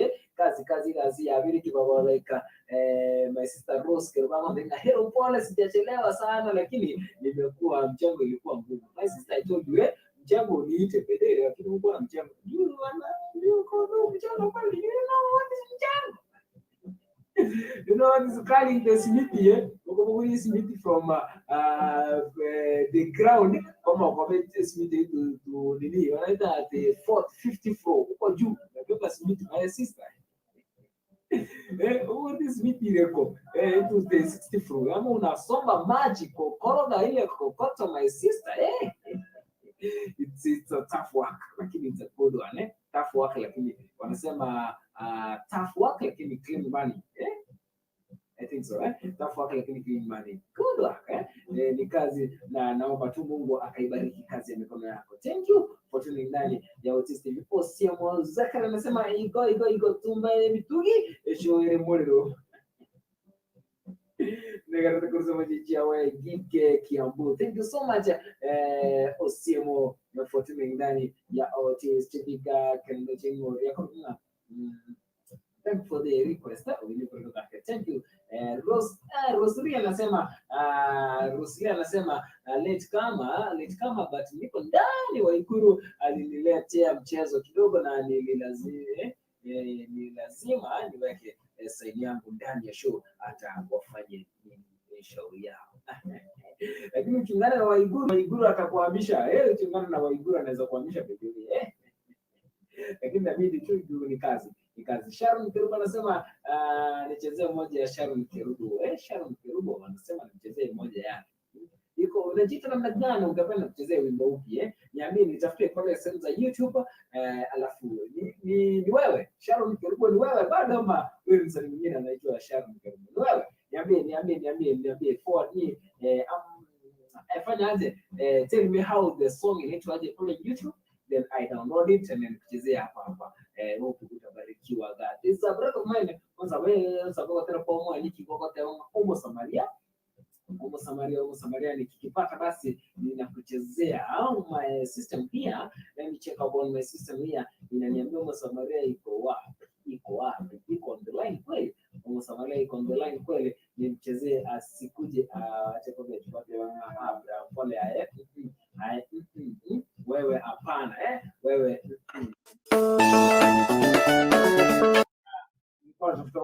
Speaker 4: ya vile kibaba like my sister Rose Kerubama ndio hero pole, sijachelewa sana lakini nimekuwa mchango ilikuwa ngumu. My sister I told you mchango niite pedere lakini uko na mchango. You know what is calling the Smithy, Smithy from the ground, Smithy to Nini, right at the 50th floor, Smithy, my sister. What is Smithy record? It was the 60th floor. I'm on a somber magical corona ile kokota my sister. It's a tough work, lakini it's a good one. Tough work lakini wanasema tough work lakini clean money. I think so, tough work lakini clean money. Good work, ni kazi na naomba tu Mungu akaibariki kazi ya mikono yako. Thank you for tuning in ya Otis Tv. Osiamo Zakara anasema igo tumba mitugi eshoere morero. Thank you so much, Osiemo, for tuning in ya Otis Tv. Thank you for the request. Thank you. Rosalia anasema late kama but niko ndani wa Ikuru aliniletea mchezo kidogo na ni lazima niweke saini yangu ndani ya show hata wafanye shauri yao. Lakini uchungana na Waiguru atakuhamisha. Uchungana na Waiguru anaweza kuhamisha bidii. Lakini inabidi tu ni kazi. Sharon Kerubo anasema nichezee moja ya Sharon Kerubo. Sharon Kerubo anasema nichezee moja yake. Iko unajita namna gani ungependa kuchezea wimbo upi? Niambie nitafute pale sehemu za YouTube, alafu ni wewe Sharon Kerubo, ni wewe bado ama wewe msanii mwingine anaitwa Sharon Kerubo? Ni wewe. Niambie for me fanya aje, tell me how the song inaitwa aje pale YouTube, then I download it and then kuchezea hapa. Hope utabarikiwa. That is a brother of mine. Kwanza wewe sababu tena kwa mwa niki kwa kote Omo Samaria nikikipata basi ninakuchezea. Au my system here, let me check up on my system here. Inaniambia Omo Samaria iko wapi? Iko on the line kweli? Omo Samaria iko on the line kweli? Nimchezee asikuje check up tupate hapa pole wewe hapana wewe nilikuwa natafuta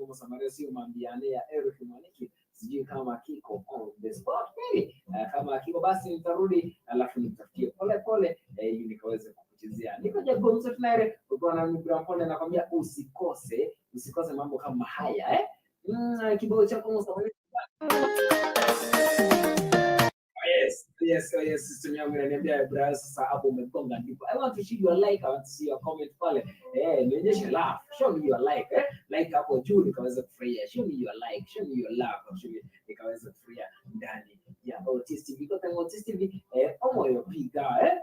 Speaker 4: Omo Samaria sio mambiane ya Eric Mwaniki, sijui kama kiko on the spot kweli. Kama kiko basi nitarudi alafu nitafikie pole ili nikaweze kukuchezea. Niko GUMZO tonight uko na Brayyo, nakwambia usikose mambo kama haya kibao cha Omo Samaria. Yes, system yangu inaniambia Brayyo sasa hapo umegonga ndipo. I want to see your like, I want to see your comment pale. Nionyeshe love. Show me your like, like hapo juu nikaweza kufurahia. Show me your like, show me your love. Show me nikaweza kufurahia ndani ya Otis Tv. Kwa tangu Otis Tv, Omo yo piga,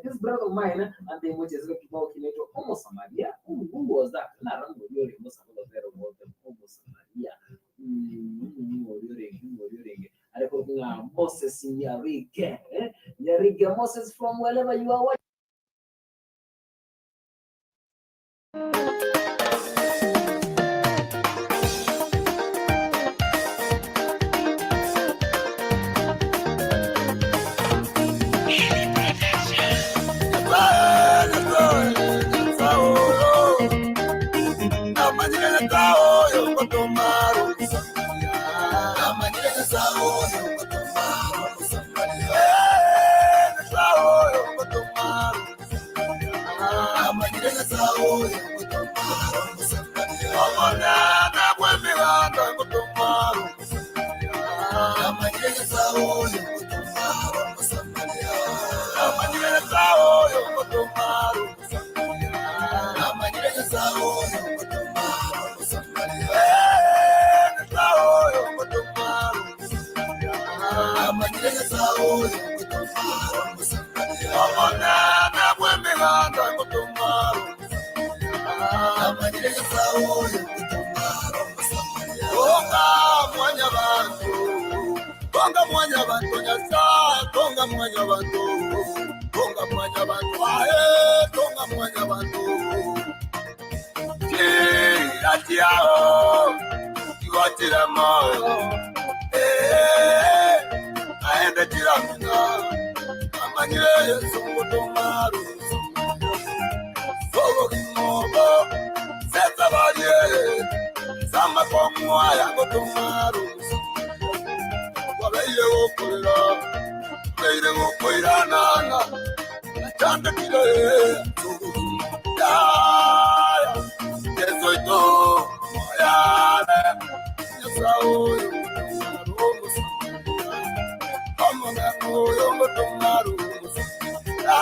Speaker 4: this brother of mine and the moja zile kibao kinaitwa Omo Samaria. Who was that? Na rango yule Omo Samaria Omo Samaria. Moriorenge. Alikuwa Moses Nyarige Moses from wherever you are watching.
Speaker 6: Amana mwemeganda ngutumaro amanyire saoyo ngutumaro Tonga mwanya bantu nyasa tonga mwanya bantu ae tonga mwanya bantu atiao igotira moyo aende tiramina amanyire Yesu ngutumaro Sogo kimobo seta barie sama komwa yango tumaru wabeye okulira beire okulira nana chanda kile ya eso ito ya yasao como me yo tumaru ya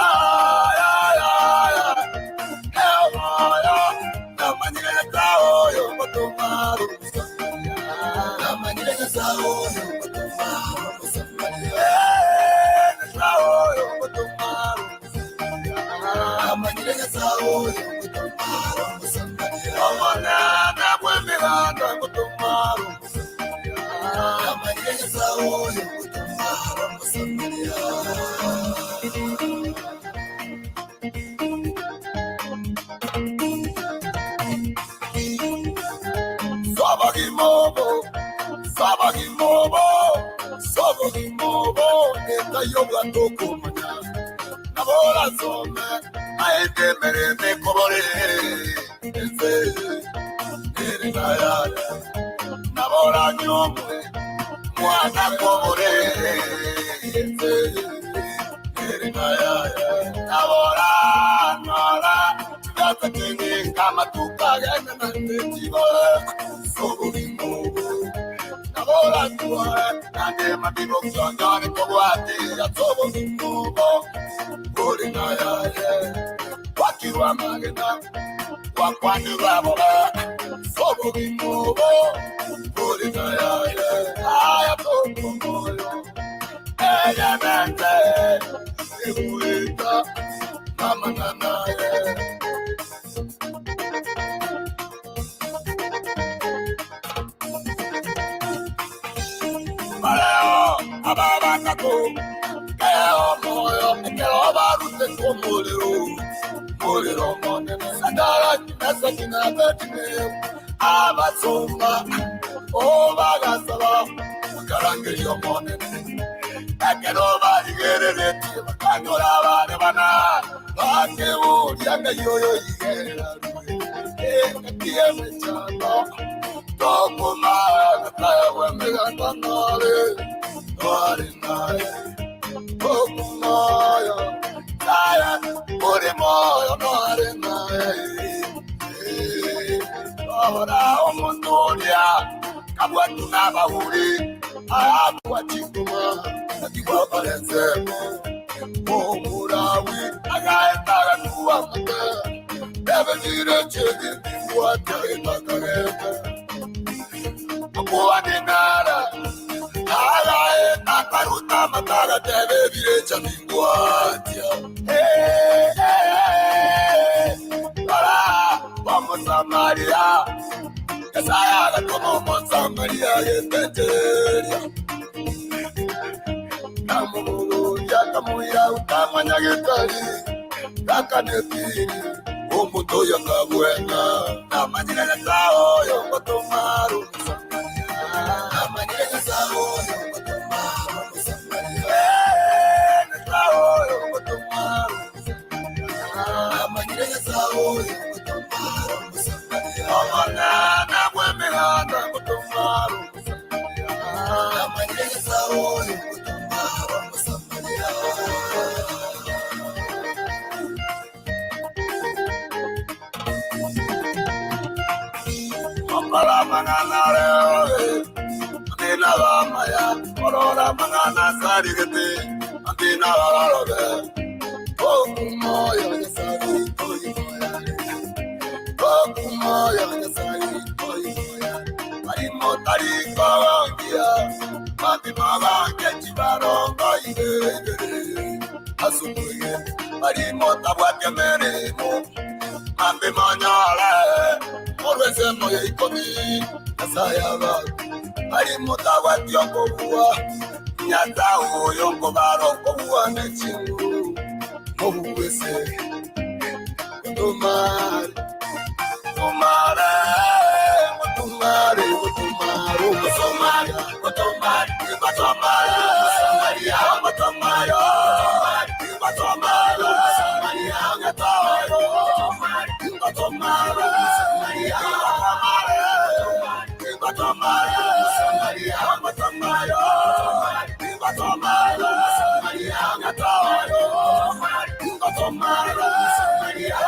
Speaker 6: Sabagimobo, neta yoga tokumanya. Nabora some, aete mere me kobore. Ese, eri naya. Nabora nyomwe, mwana kobore. Ese, eri naya. Nabora nara, gata kenge kama tukaga na netibo. Sabagimobo. Ahora tú nadie más vivo que yo ni como a ti, ya todo mundo, por nada, aquí va magna, cuando va a volar, todo mundo, por nada, ay, todo mundo, ella mente, egoísta, mamá, nana, Ababakako, kaya moyo, kaya barute kumuliro monene, sandara kinasa kinabetine, abasumba, obagasaba, karangiyo monene, kakero barigereti, bakanyora barebana, bakewo yanga yoyo yigera, kakieme chano, tokuma, kaya wemega tanale. Moyo, Taya, Uri moyo, Nore ahora omundulia, kabwa tunabahuri, ayabwa chikuma, akiwa parenzemo, omurawi, agaetaga kuwa mata, bebe nire chegi, mwa taita kareka, mwa dinara, Karuta matara tebe virecha mingwatia. Para vamos a María. Kasaya como María yeteteria. Kamu ya utamanya getari. Kakanepiri. Omuto ya kabuena. Namanyira ya sao yo kotomaru. Namanyira ya sao yo. Mami mama kechi barongo ire asubuye bari mota bwake meremo Mami manyala Orweze moye ikomi Asayaba bari mota bwake yokobuwa Nyata yonko baroko buwa nechingu Mobuwese Tumare Tumare Tumare Tumare Tumare Tumare Tumare Maria Tumare Tumare Maria Gataro Tumare Maria Tumare Maria Tumare Maria Gataro Tumare Maria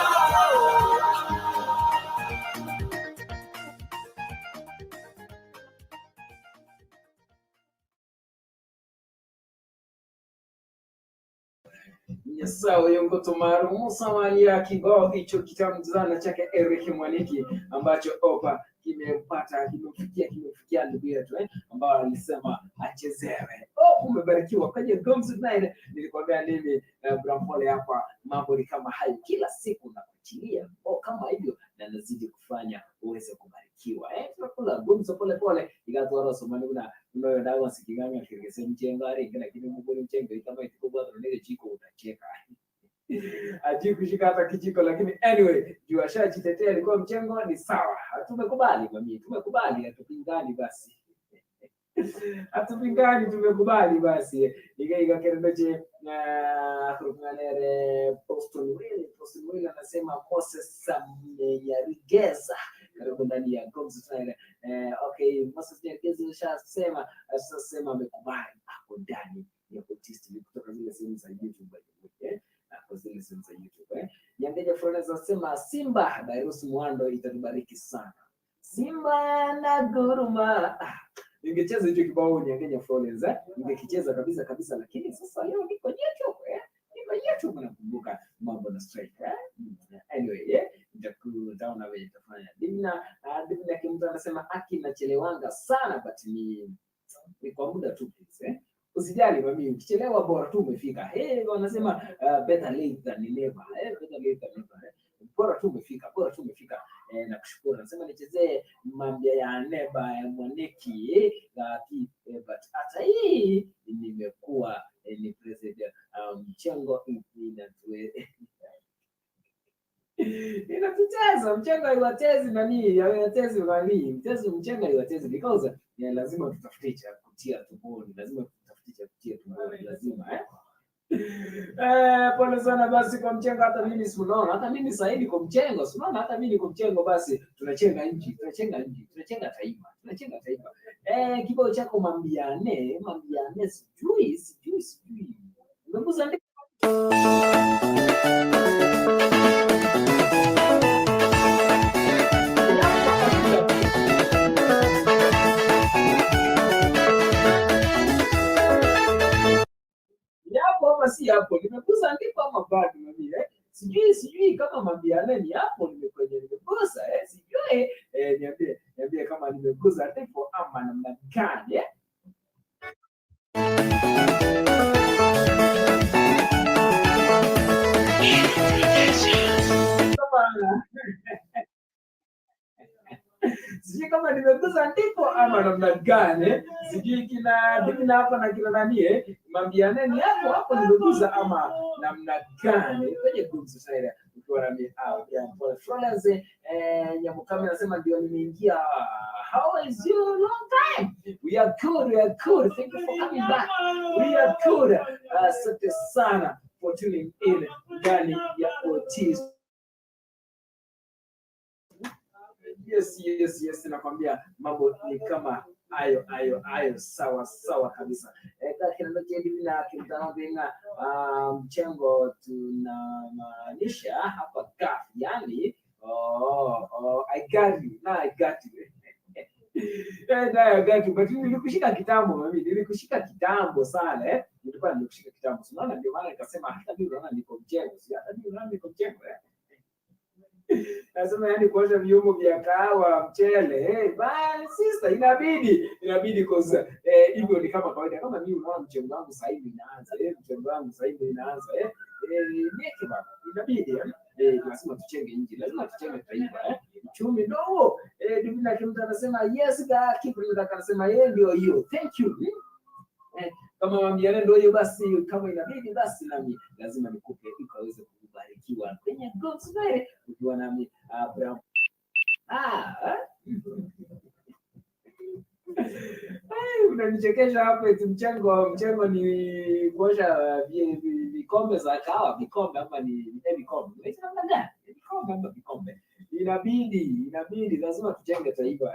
Speaker 4: Sawa yongo tomaru Musomalia kibao hicho kitamu sana chake Eric Mwaniki ambacho opa kimefikia ndugu yetu ambao alisema achezewe. Umebarikiwa kwenye GUMZO Night. Nilikwambia mimi BRAYO hapa mambo ni kama hayo kila siku na kuchilia kama hivyo na nazidi kufanya uweze kubarikiwa. Tunakula GUMZO pole pole ikatoro somani una dawa sikiganga kirigese mchengari lakini mbona mchengo kama itikubwa tunenge chiko utacheka. Ajui kushika hata kijiko lakini anyway juu ashajitetea alikuwa mchengo ni sawa. Tumekubali mami, tumekubali hatupingani basi. Hatupingani tumekubali basi. Iga kerendoje na kurukanere Boston Will anasema Moses Nyarigeza karibu ndani ya GUMZO Night. Okay, Moses Nyarigeza ashasema amekubali hapo ndani ya Otis Tv kutoka zile sehemu za YouTube kwa zile sehemu za YouTube. Nyangeja Florence anasema Simba Dairos Mwando itatubariki sana. Simba na Guruma. Ningecheza hicho kibao Nyangeja Florence, ningekicheza kabisa lakini sasa leo niko YouTube. Niko YouTube nakumbuka mambo na strike. Anyway, nitakuona wewe utafanya. Dimna kimtu anasema aki nachelewanga sana but ni kwa muda tu please. Usijali mami, ukichelewa bora tu umefika. Wanasema better late than never. Better late than never. Bora tu umefika. Na kushukuru. Nasema nichezee mambia ya neba ya Mwaneki but hata hii nimekuwa ni president mchengo inatucheza mchengo haiwatezi haiwatezi mchengo haiwatezi because lazima tutafute cha kutia tumboni, lazima pole sana basi kwa mchengo. Hata mimi si unaona, hata mimi sasa hivi kwa mchengo si unaona, hata mimi niko mchengo basi tunachenga tunachenga taifa. Kibao chako mambiane sijui umeguza ndiko si hapo nimegusa ndipo ama bado mimi sijui kama mambiane ni hapo nimegusa sijui niambie kama nimegusa ndipo ama namna gani sijui kama nimegusa ndipo ama namna gani, sijui kina hapa na kina nani mambiane ni hapo nimegusa ama namna gani kwenye GUMZO Night ukiwa na mimi kwa Florence Nyamukame anasema ndio nimeingia. How is you long time? We are good. Thank you for coming back. We are good. Asante sana for tuning in ndani ya Otis. Yes, nakwambia mambo ni kama ayo sawa kabisa. Kile ndio na kimtano tena mchengo tunamaanisha hapa gaf yani I got you. But nilikushika kitambo mimi, nilikushika kitambo sana nilikuwa nimekushika kitambo. Unaona ndio maana nikasema hata mimi unaona niko mchengo, si hata mimi unaona niko mchengo Nasema yani kuosha vyombo vya kahawa, mchele, sister inabidi cause hivyo ni kama kawaida. Kama mimi unaona mchele wangu sasa hivi inaanza, nieke baba. Inabidi lazima tuchenge nje. Lazima tuchenge taifa, uchumi ndio. Divina kimta anasema yes ga, Kipri anasema ndio hiyo. Thank you. Kama mwambiane ndio hiyo basi, kama inabidi basi nami lazima nikupe ukaweze kubarikiwa kwenye GUMZO ukiwa nami Abraham. Unanichekesha hapa eti mchengo ni kuosha vikombe za kahawa, vikombe ama ni vikombe. Hicho namna gani? Vikombe ama vikombe. Inabidi lazima tuchenge taifa.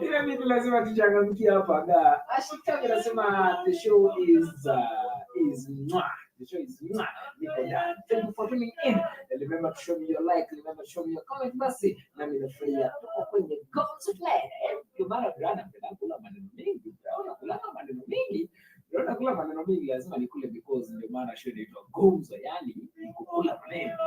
Speaker 4: Inabidi lazima tuchangamkie hapa nga. Ashika anasema the show is the show is thank you for tuning in. Remember to show me your like, remember to show me your comment basi. Na mimi nafurahia tuko kwenye GUMZO Play. Kwa maana brada kula maneno mengi. Kula maneno mengi lazima nikule because ndio maana show inaitwa GUMZO, yani nikukula maneno.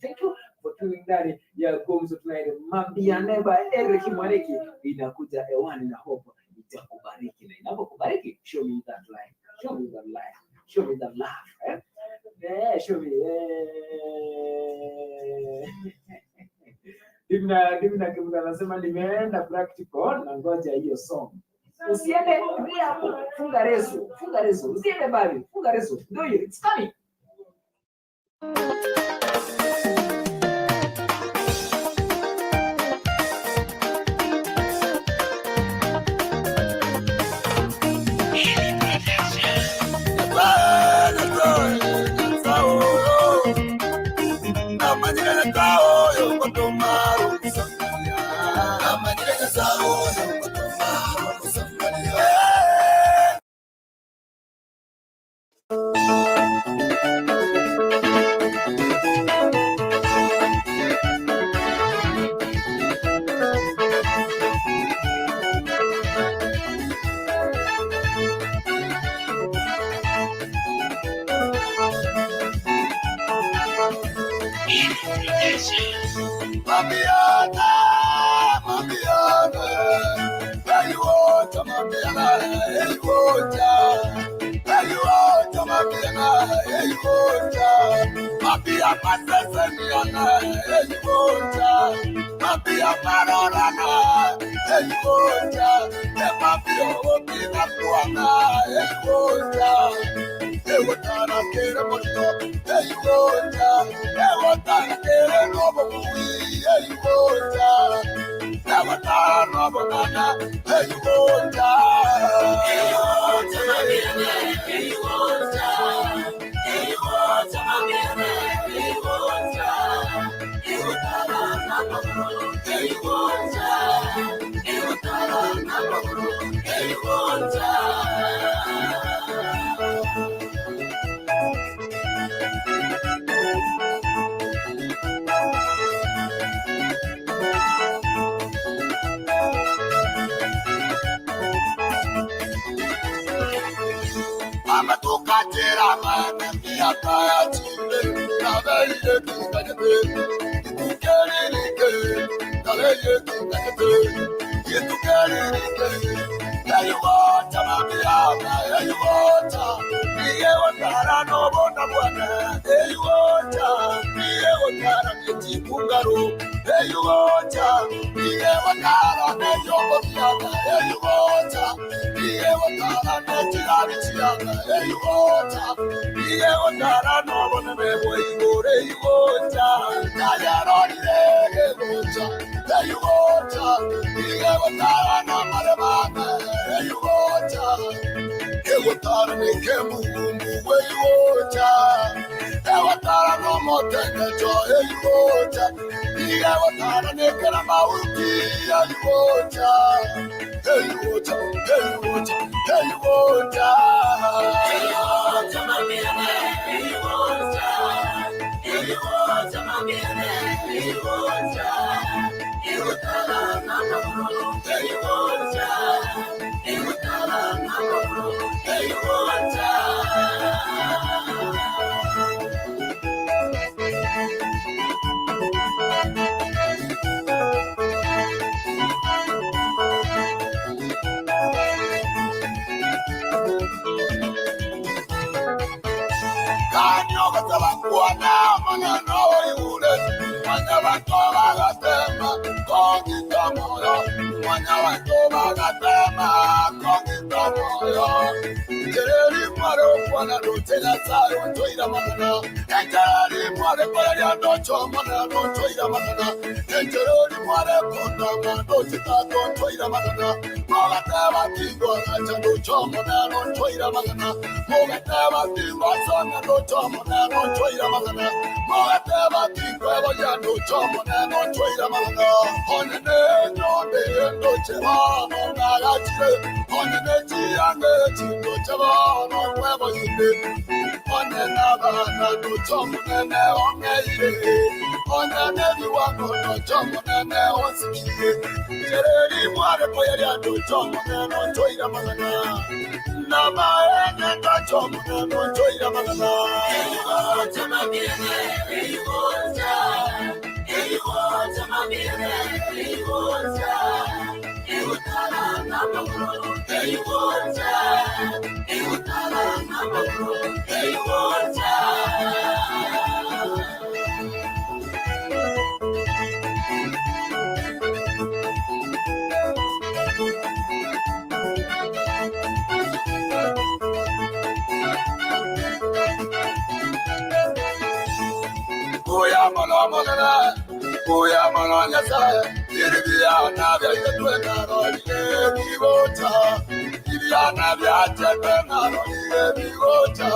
Speaker 4: Thank you for tuning in ya GUMZO Tonight. Mambia neba Eric Mwaniki inakuja hewani na hope itakubariki, na inapokubariki show me that like, show me that like, show me that laugh. Show me. Dimna kimta anasema nimeenda practical na ngoja hiyo song. Usiende hapo, funga reso. Usiende bali, funga reso. Ndio hiyo, it's coming.
Speaker 6: Kanyo katabakuana manano yule. Mwana watoba gatema kongi tamoyo. Mwana watoba gatema kongi tamoyo. Jereri mware okwana dotela sayo ntoira magana. Jereri mware kwaya docho mana ntoira magana. Jereri mware kona dotita ntoira magana. Moga taba tingo acha docho mana ntoira magana. Moga taba tingo sona docho mana ntoira magana. Moga taba tingo ya docho mana ntoira magana. Onene no de doche mana nagachire. Onene chiange chindo no huevo y pone nada no chomo nene ongeire pone neviwa no chomo nene onsikie jereri mware poyeria no chomo nene choira magana na maene no chomo nene choira magana chama biene eyiwonja chama biene eyiwonja eutala na magro eyiwonja Oya malanya sa, iribiya na bia yetwe na roli bibota, iribiya na bia chepe na roli bibota,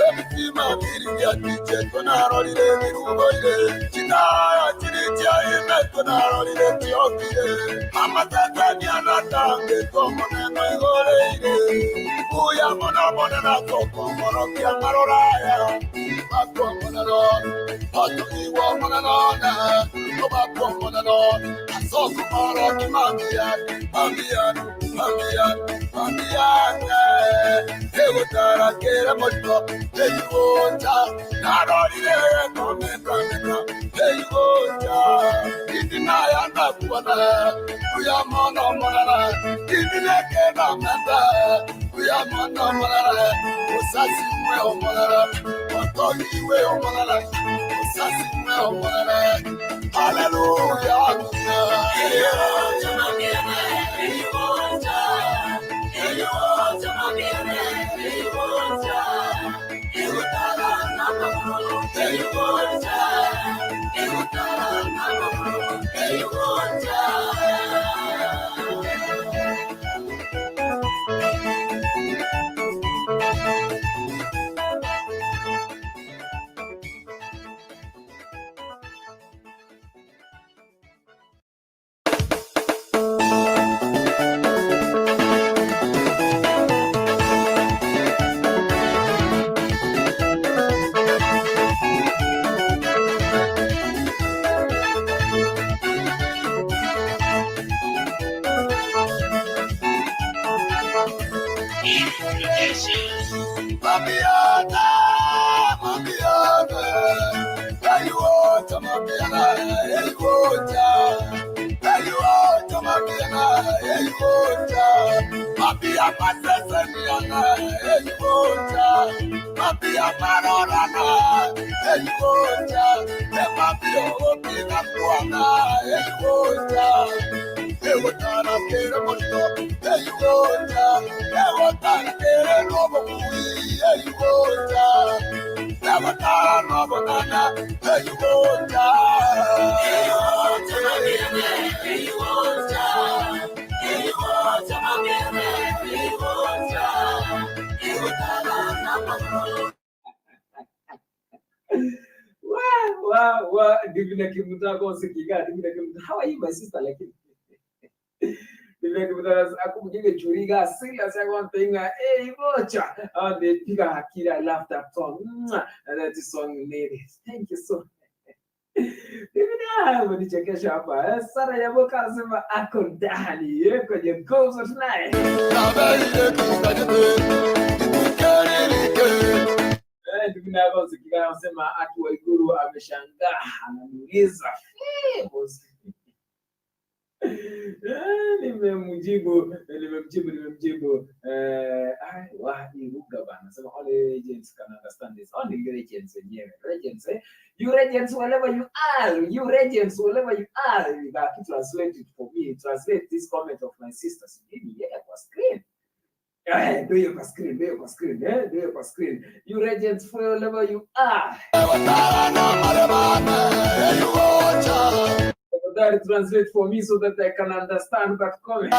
Speaker 6: ebima iribiya chepe na roli biboide, chitaya chiritia imeto na roli tiokide, mama tata ni anatange como neno igore, oya mona na toko moro kia maroraya, como na roli, pato iwa mona na. Hallelujah.
Speaker 4: Wow, Divina Kimuta goes to Giga, Divina Kimuta. How are you, my sister? Like Divina Kimuta, I could give a Juriga, sing as I want thing, hey, Rocha. Oh, the Piga Hakira, I laughed that song. And that is song, ladies. Thank you so much. Divina, when you check a shop, Sarah Yabokazima, Akondani, you could you go for tonight. Divina sema atu Waiguru ameshangaa ananiuliza Nimemjibu. Ruga bana. Sema only legends can understand this. Only legends wenyewe. Legends, you legends wherever you are. You legends wherever you are. You got to translate it for me. Translate this comment of my sisters. Yeah, kwa screen. Do you kwa screen? Do you kwa screen? You legends wherever you are. That translate for me so that I can understand that comment.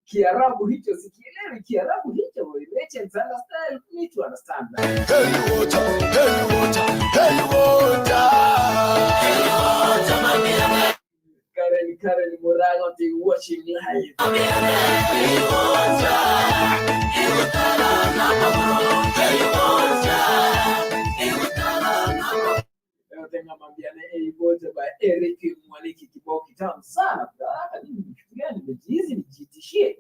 Speaker 4: Kiarabu hicho sikielewi, Kiarabu hicho legends understand me to understand that. Karen Murago be watching live. By Eric Mwaniki kibao kitamu sana. Nimejizi nijitishie.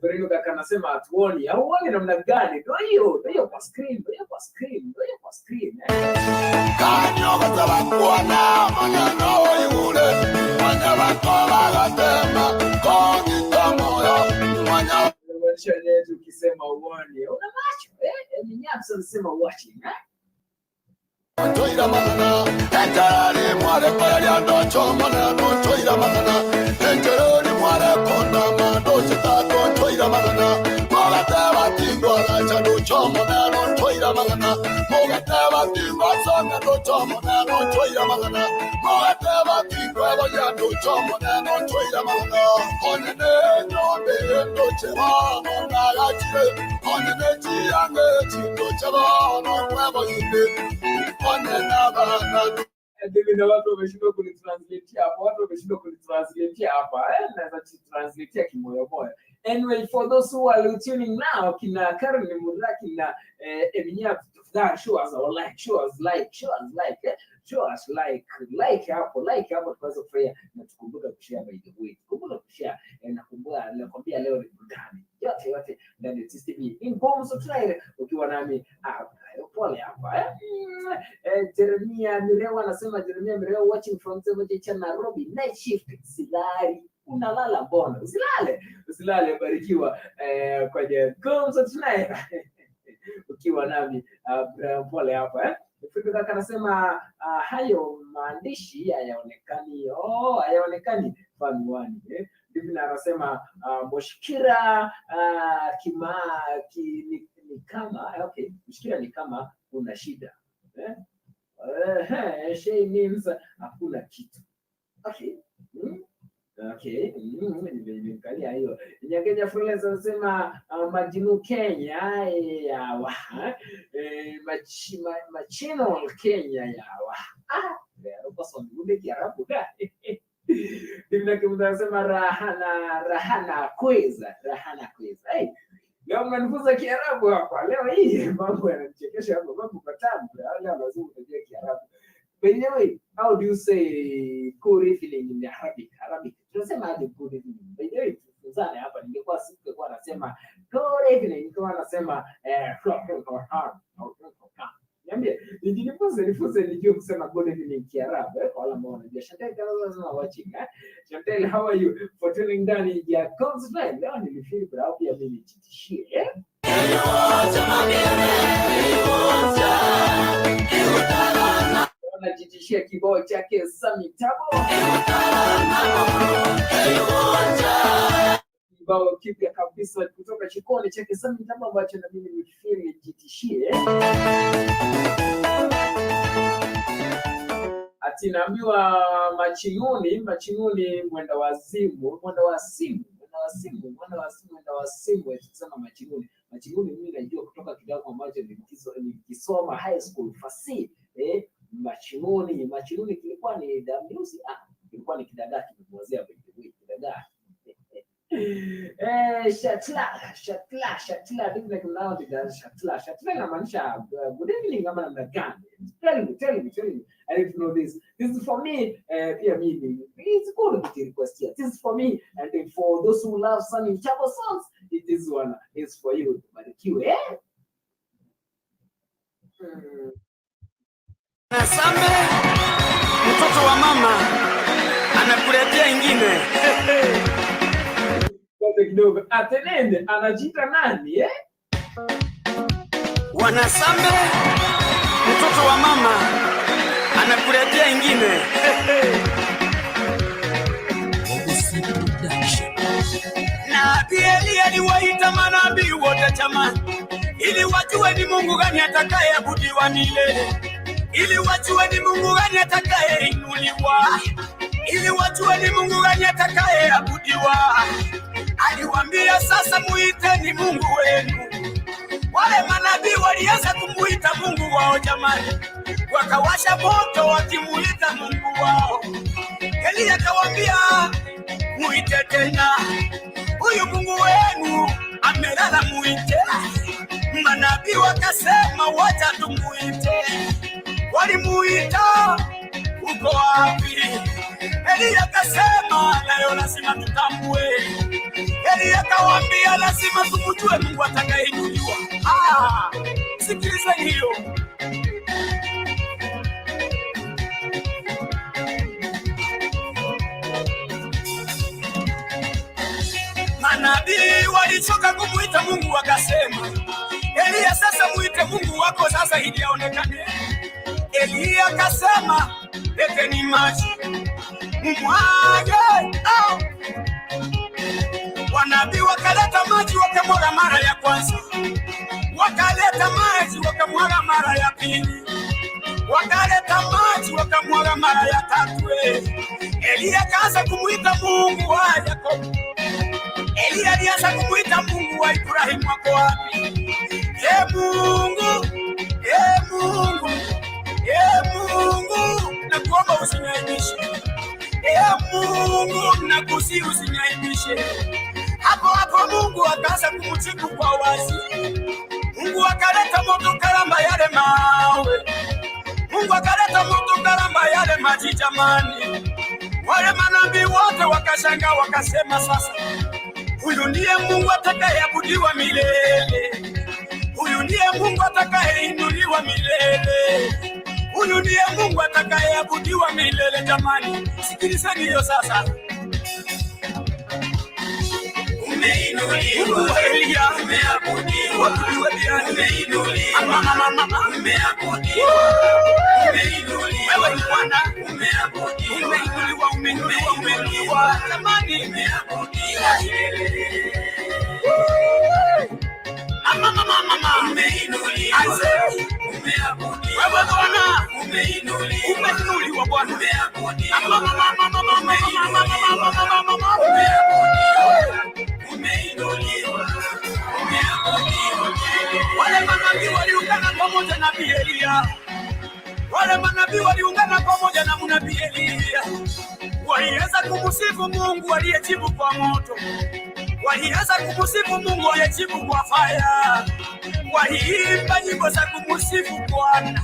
Speaker 4: Ferino kaka anasema atuoni. Hauoni namna gani? Ndio hiyo kwa screen.
Speaker 6: Kanyo bataba na maneno yule. Wanya batola gatema. Kongi tamoyo. Wanya
Speaker 4: yetu ukisema uone una macho Minyapsa anasema watching
Speaker 6: Toira magana enjari mware kwa ya ndocho maneno toira magana enjari mware kona mando chitato toira magana mogata tingwa la ndocho maneno toira magana mogata tingwa sana ndocho maneno toira magana mogata tingwa ya ndocho maneno toira magana onene ndombe ndoche wana na chire onene chiange ndoche wana kwa boyinde.
Speaker 4: Ndio watu wameshindwa kunitranslate hapa. Naweza translate kimoyo. Anyway, for those who are tuning now, kina Karen Muraki na Eminya show us hapo kwa prayer na tukumbuka kushare by the way. Kumbuka kushare na nakwambia leo ni burudani. Yote ndani ya Otis Tv. Ingomzo tunaile ukiwa nami pole hapa. Jeremia Mirewa anasema watching from Nairobi night shift silari. Unalala mbona? Usilale barikiwa kwenye GUMZO tunaile. Ukiwa nami pole hapa Afrika kaka anasema hayo maandishi hayaonekani fanuani Biblia anasema Moshkira ni kama okay Moshkira ni kama kuna shida shay means hakuna kitu okay nimekalia hiyo Nyakenya freelance anasema majinu Kenya yawa machino Kenya yawa kwa sababu ndio Kiarabu Biblia kimesema rahana kweza leo mnanifunza Kiarabu hapa leo hii mambo yanachekesha hapo mambo matamu leo lazima ujue Kiarabu. By the way, how do you say good evening in Arabic? Tunasema aje good evening? By the way, tunzane hapa ningekuwa nasema good evening, ningekuwa nasema niambie, nijifunze nijue kusema good evening Kiarabu kwa wale ambao wanajua. Chantel kama watching Chantel, how are you? For tuning ndani ya GUMZO Live. Leo nilifeel proud pia mimi nijitishie najitishia kibao chake Sami Tabo. Kibao kipya kabisa kutoka Chikoni chake Sami Tabo ambacho na mimi nilifeel nijitishie. Ati naambiwa machinuni mwenda wazimu kusema machinuni mimi najua kutoka kidago ambacho nilikisoma high school fasihi machinuni kilikuwa ni damusi kilikuwa ni kidagaa kimemwazia kidagaa shatla ndio kuna ndio shatla inamaanisha good evening kama namna gani? Tell me I need to know this is for me pia mimi it's good to request here. This is for me and for those who love Sami Tabo songs it is for you barikiwe
Speaker 1: Nasambe mtoto wa mama anakuletea ingine.
Speaker 4: Kwanza kidogo atenende anajiita nani
Speaker 1: Wanasambe mtoto wa mama anakuletea ingine. Na Eli aliwaita manabii wote jamani, ili wajue ni Mungu gani atakayeabudiwa milele, ili wajue ni Mungu gani atakayeinuliwa, ili wajue ni Mungu gani atakayeabudiwa. Aliwaambia sasa muiteni Mungu wenu. Wale manabii walianza kumuita Mungu wao jamani, wakawasha moto wakimuita Mungu wao. Eli akawaambia muite tena, huyu Mungu wenu amelala, muite. Manabii wakasema wacha tumuite. Walimuita, uko wapi? Eli akasema leo lazima tutambue. Eli akawaambia lazima tumjue Mungu atakayeinuliwa. Sikiliza hiyo. Manabii walichoka kumuita Mungu wakasema, Elia sasa muite Mungu wako sasa ili aonekane. Elia akasema leteni maji mwage. Wanabii wakaleta maji wakamwaga mara ya kwanza, wakaleta maji wakamwaga mara ya pili, wakaleta maji wakamwaga mara ya tatu. Elia akaanza kumuita Mungu wa Yakobo. Elia alianza kumuita Mungu wa Ibrahimu, wako wapi? Mungu, Mungu, Mungu, nakuomba usiniaibishe. Mungu, nakusihi usiniaibishe. Hapo Mungu akaanza kumjibu kwa wazi. Mungu akaleta moto karamba yale mawe. Mungu akaleta moto karamba yale maji jamani. Wale manabii wote wakashangaa wakasema sasa, huyu ndiye Mungu atakayeabudiwa milele. Huyu ndiye Mungu atakayeinuliwa milele. Huyu ndiye Mungu atakayeabudiwa milele jamani. Sikilizeni hiyo sasa. Umeinuliwa Elia, umeabudiwa. Umeinuliwa mama, umeabudiwa. Umeinuliwa wewe ni Bwana, umeabudiwa. Umeinuliwa jamani, umeabudiwa. Mama, umeinuliwa. Umeabudiwa wewe Bwana, umeinuliwa Bwana, umeabudiwa. Wale manabii waliungana pamoja na Elia. Wale manabii waliungana pamoja na nabii Elia. Walianza kumsifu Mungu aliyejibu kwa moto. Walianza kumsifu Mungu aliyejibu kwa fire. Waliimba nyimbo za kumsifu Bwana.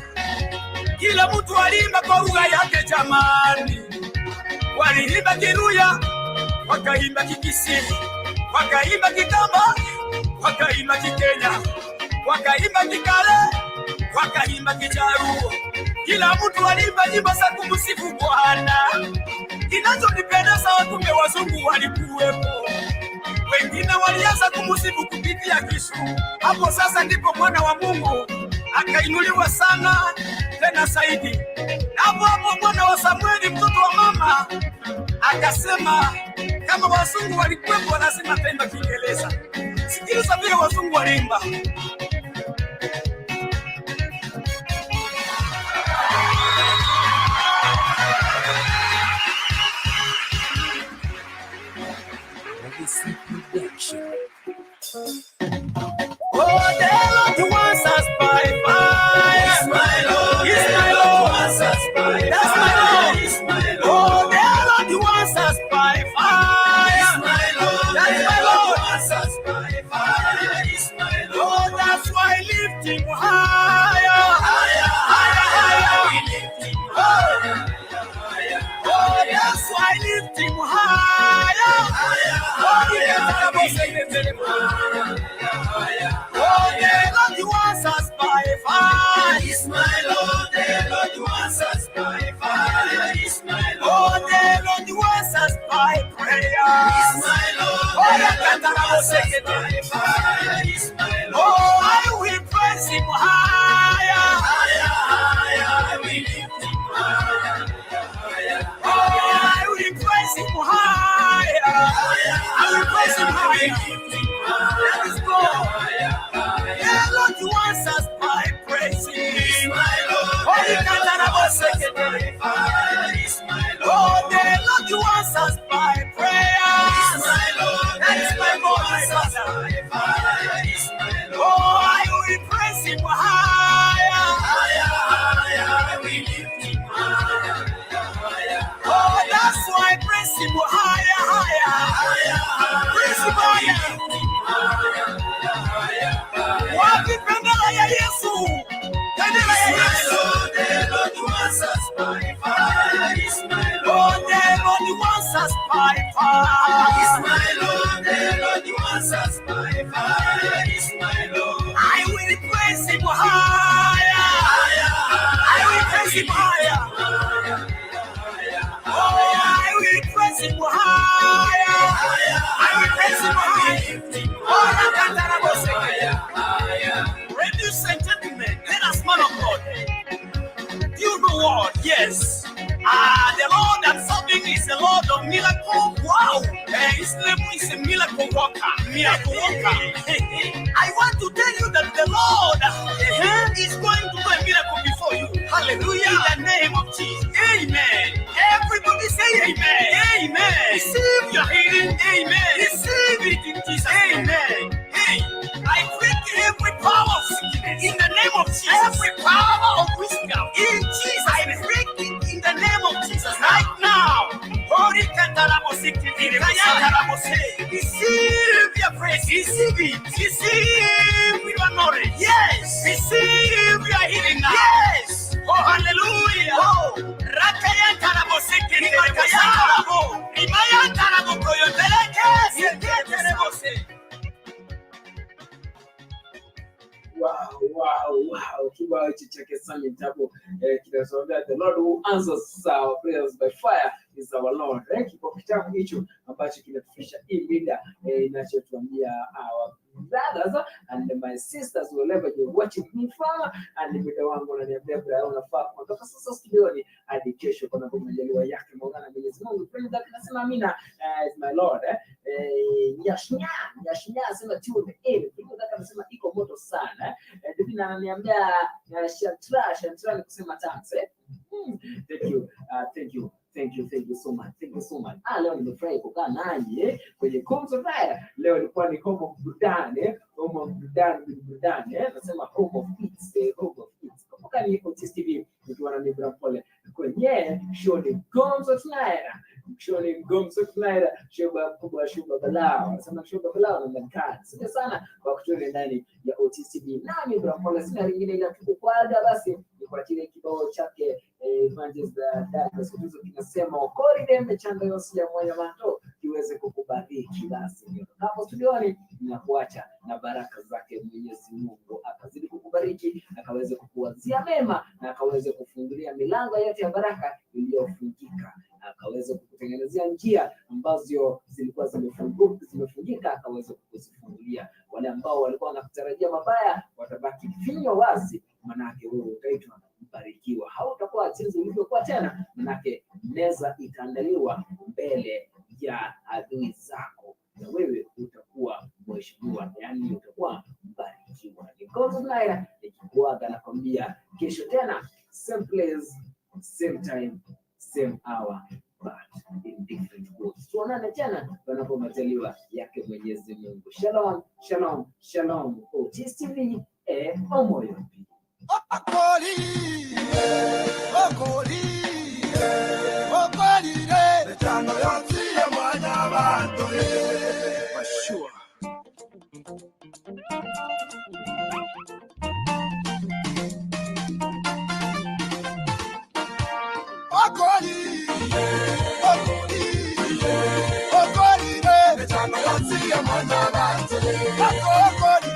Speaker 1: Kila mtu aliimba kwa lugha yake jamani. Waliimba Kiluya, wakaimba Kikisii, wakaimba Kikamba, wakaimba Kikenya, wakaimba Kikale, wakaimba Kijaruo. Kila mtu aliimba nyimbo za kumsifu Bwana. Kinachonipendeza watume wazungu walikuwepo. Wengine walianza kumsifu kupitia Kisumu. Hapo sasa ndipo mwana wa Mungu akainuliwa sana tena zaidi. Hapo mwana wa Samueli mtoto wa mama akasema kama wazungu walikuwepo lazima taimba Kiingereza. Sikiliza vile wazungu waliimba. Oh, the Lord wants us by fire. Yes, my Lord. Yes, my Lord wants us by fire. That's my Lord. Yes, my Lord. Oh, the Lord wants us by fire. Yes, my Lord. That's my Lord wants us by fire. Yes, my Lord. Oh, that's why I lift him higher, higher, higher, higher. We lift him higher, higher. Oh, that's why I lift him higher, higher, higher. Oh, we lift him higher. Oh, yeah. prayer. Oh, I will praise him higher. Oh, I will praise him higher. I will praise him higher. Let us go. The Lord wants us by praising. Oh, the Lord wants us by prayer. That is my voice. Oh, I will praise him higher. Oh, that's why I praise him higher. Praise him higher. What if Yesu? The Lord wants us by fire. Oh, the Lord wants us by fire. The Lord wants us by fire. I will praise him higher. I will praise him higher. Oh, I will praise him higher. I will praise him higher. Oh, ladies and gentlemen, let us man of God. You know what? Yes. The Lord that's serving is the Lord of miracle. Wow. His name is a miracle worker. Miracle worker. I want to tell you that the Lord is going to do a miracle before you. Hallelujah. In the name of Jesus. Amen. Everybody say amen. Amen. Receive your healing. Amen. Receive it in Jesus. Amen. Hey, I break every power of sickness in the name of Jesus. Every power of wisdom in Jesus. I break it in the name of Jesus right now. Receive your praise. Receive it. Receive your knowledge. Yes. Receive your healing now. Yes. Oh, hallelujah. Oh.
Speaker 4: Wow. Kibao hichi chake Sami Tabu kinasomea the Lord who answers our prayers by fire is our Lord. Kibao kitabu hicho ambacho kinatufundisha hii mida inachotuambia our brothers and my sisters wherever you're watching me from, and mida wangu unaniambia BRAYO unafaa kuondoka sasa studioni hadi kesho kwa majaliwa yake Maulana Mwenyezi Mungu. Friends that nasema amina is my Lord. Nyashnya sema tune in. Friends that nasema iko moto sana. Divina ananiambia Shantra ni kusema thanks. Thank you so much. Leo nimefurahi kukaa nanyi kwenye GUMZO. Leo ilikuwa ni home of burudani. Nasema home of kids. Kumbuka ni Otis Tv nikiwa na MPOLE kwenye show ni GUMZO tonight. Show kubwa balao. Nasema show balao na mkani. Asante sana kwa kutuona ndani ya Otis Tv. Nami MPOLE sina lingine ila tukukwaga basi kwa kile kibao chake Evangelist Dada Sikizo kinasema okori dembe chanda yosi ya moyo mato kiweze kukubariki. Basi hapo studioni ninakuacha na baraka zake Mwenyezi Mungu akazidi kukubariki, akaweze kukuwazia mema na akaweze kufungulia milango yote ya baraka iliyofungika, akaweze kukutengenezea njia ambazo zilikuwa zimefungika, akaweze kukufungulia. Wale ambao walikuwa wanakutarajia mabaya watabaki vinywa wazi, manake wewe utaitwa mbarikiwa. Hautakuwa jinsi ulivyokuwa tena, manake meza itaandaliwa mbele ya adui zako na wewe utakuwa mheshimiwa, yani utakuwa mbarikiwa. Ni GUMZO tonight nikikuaga na kwambia kesho tena same place same time same hour but in different words. Tuonane tena panapo majaliwa yake Mwenyezi Mungu. Shalom. Otis TV omoyo.
Speaker 6: Okoli re chano yonsi ya mwana bantu for sure. Okoli re chano yonsi ya mwana bantu okoli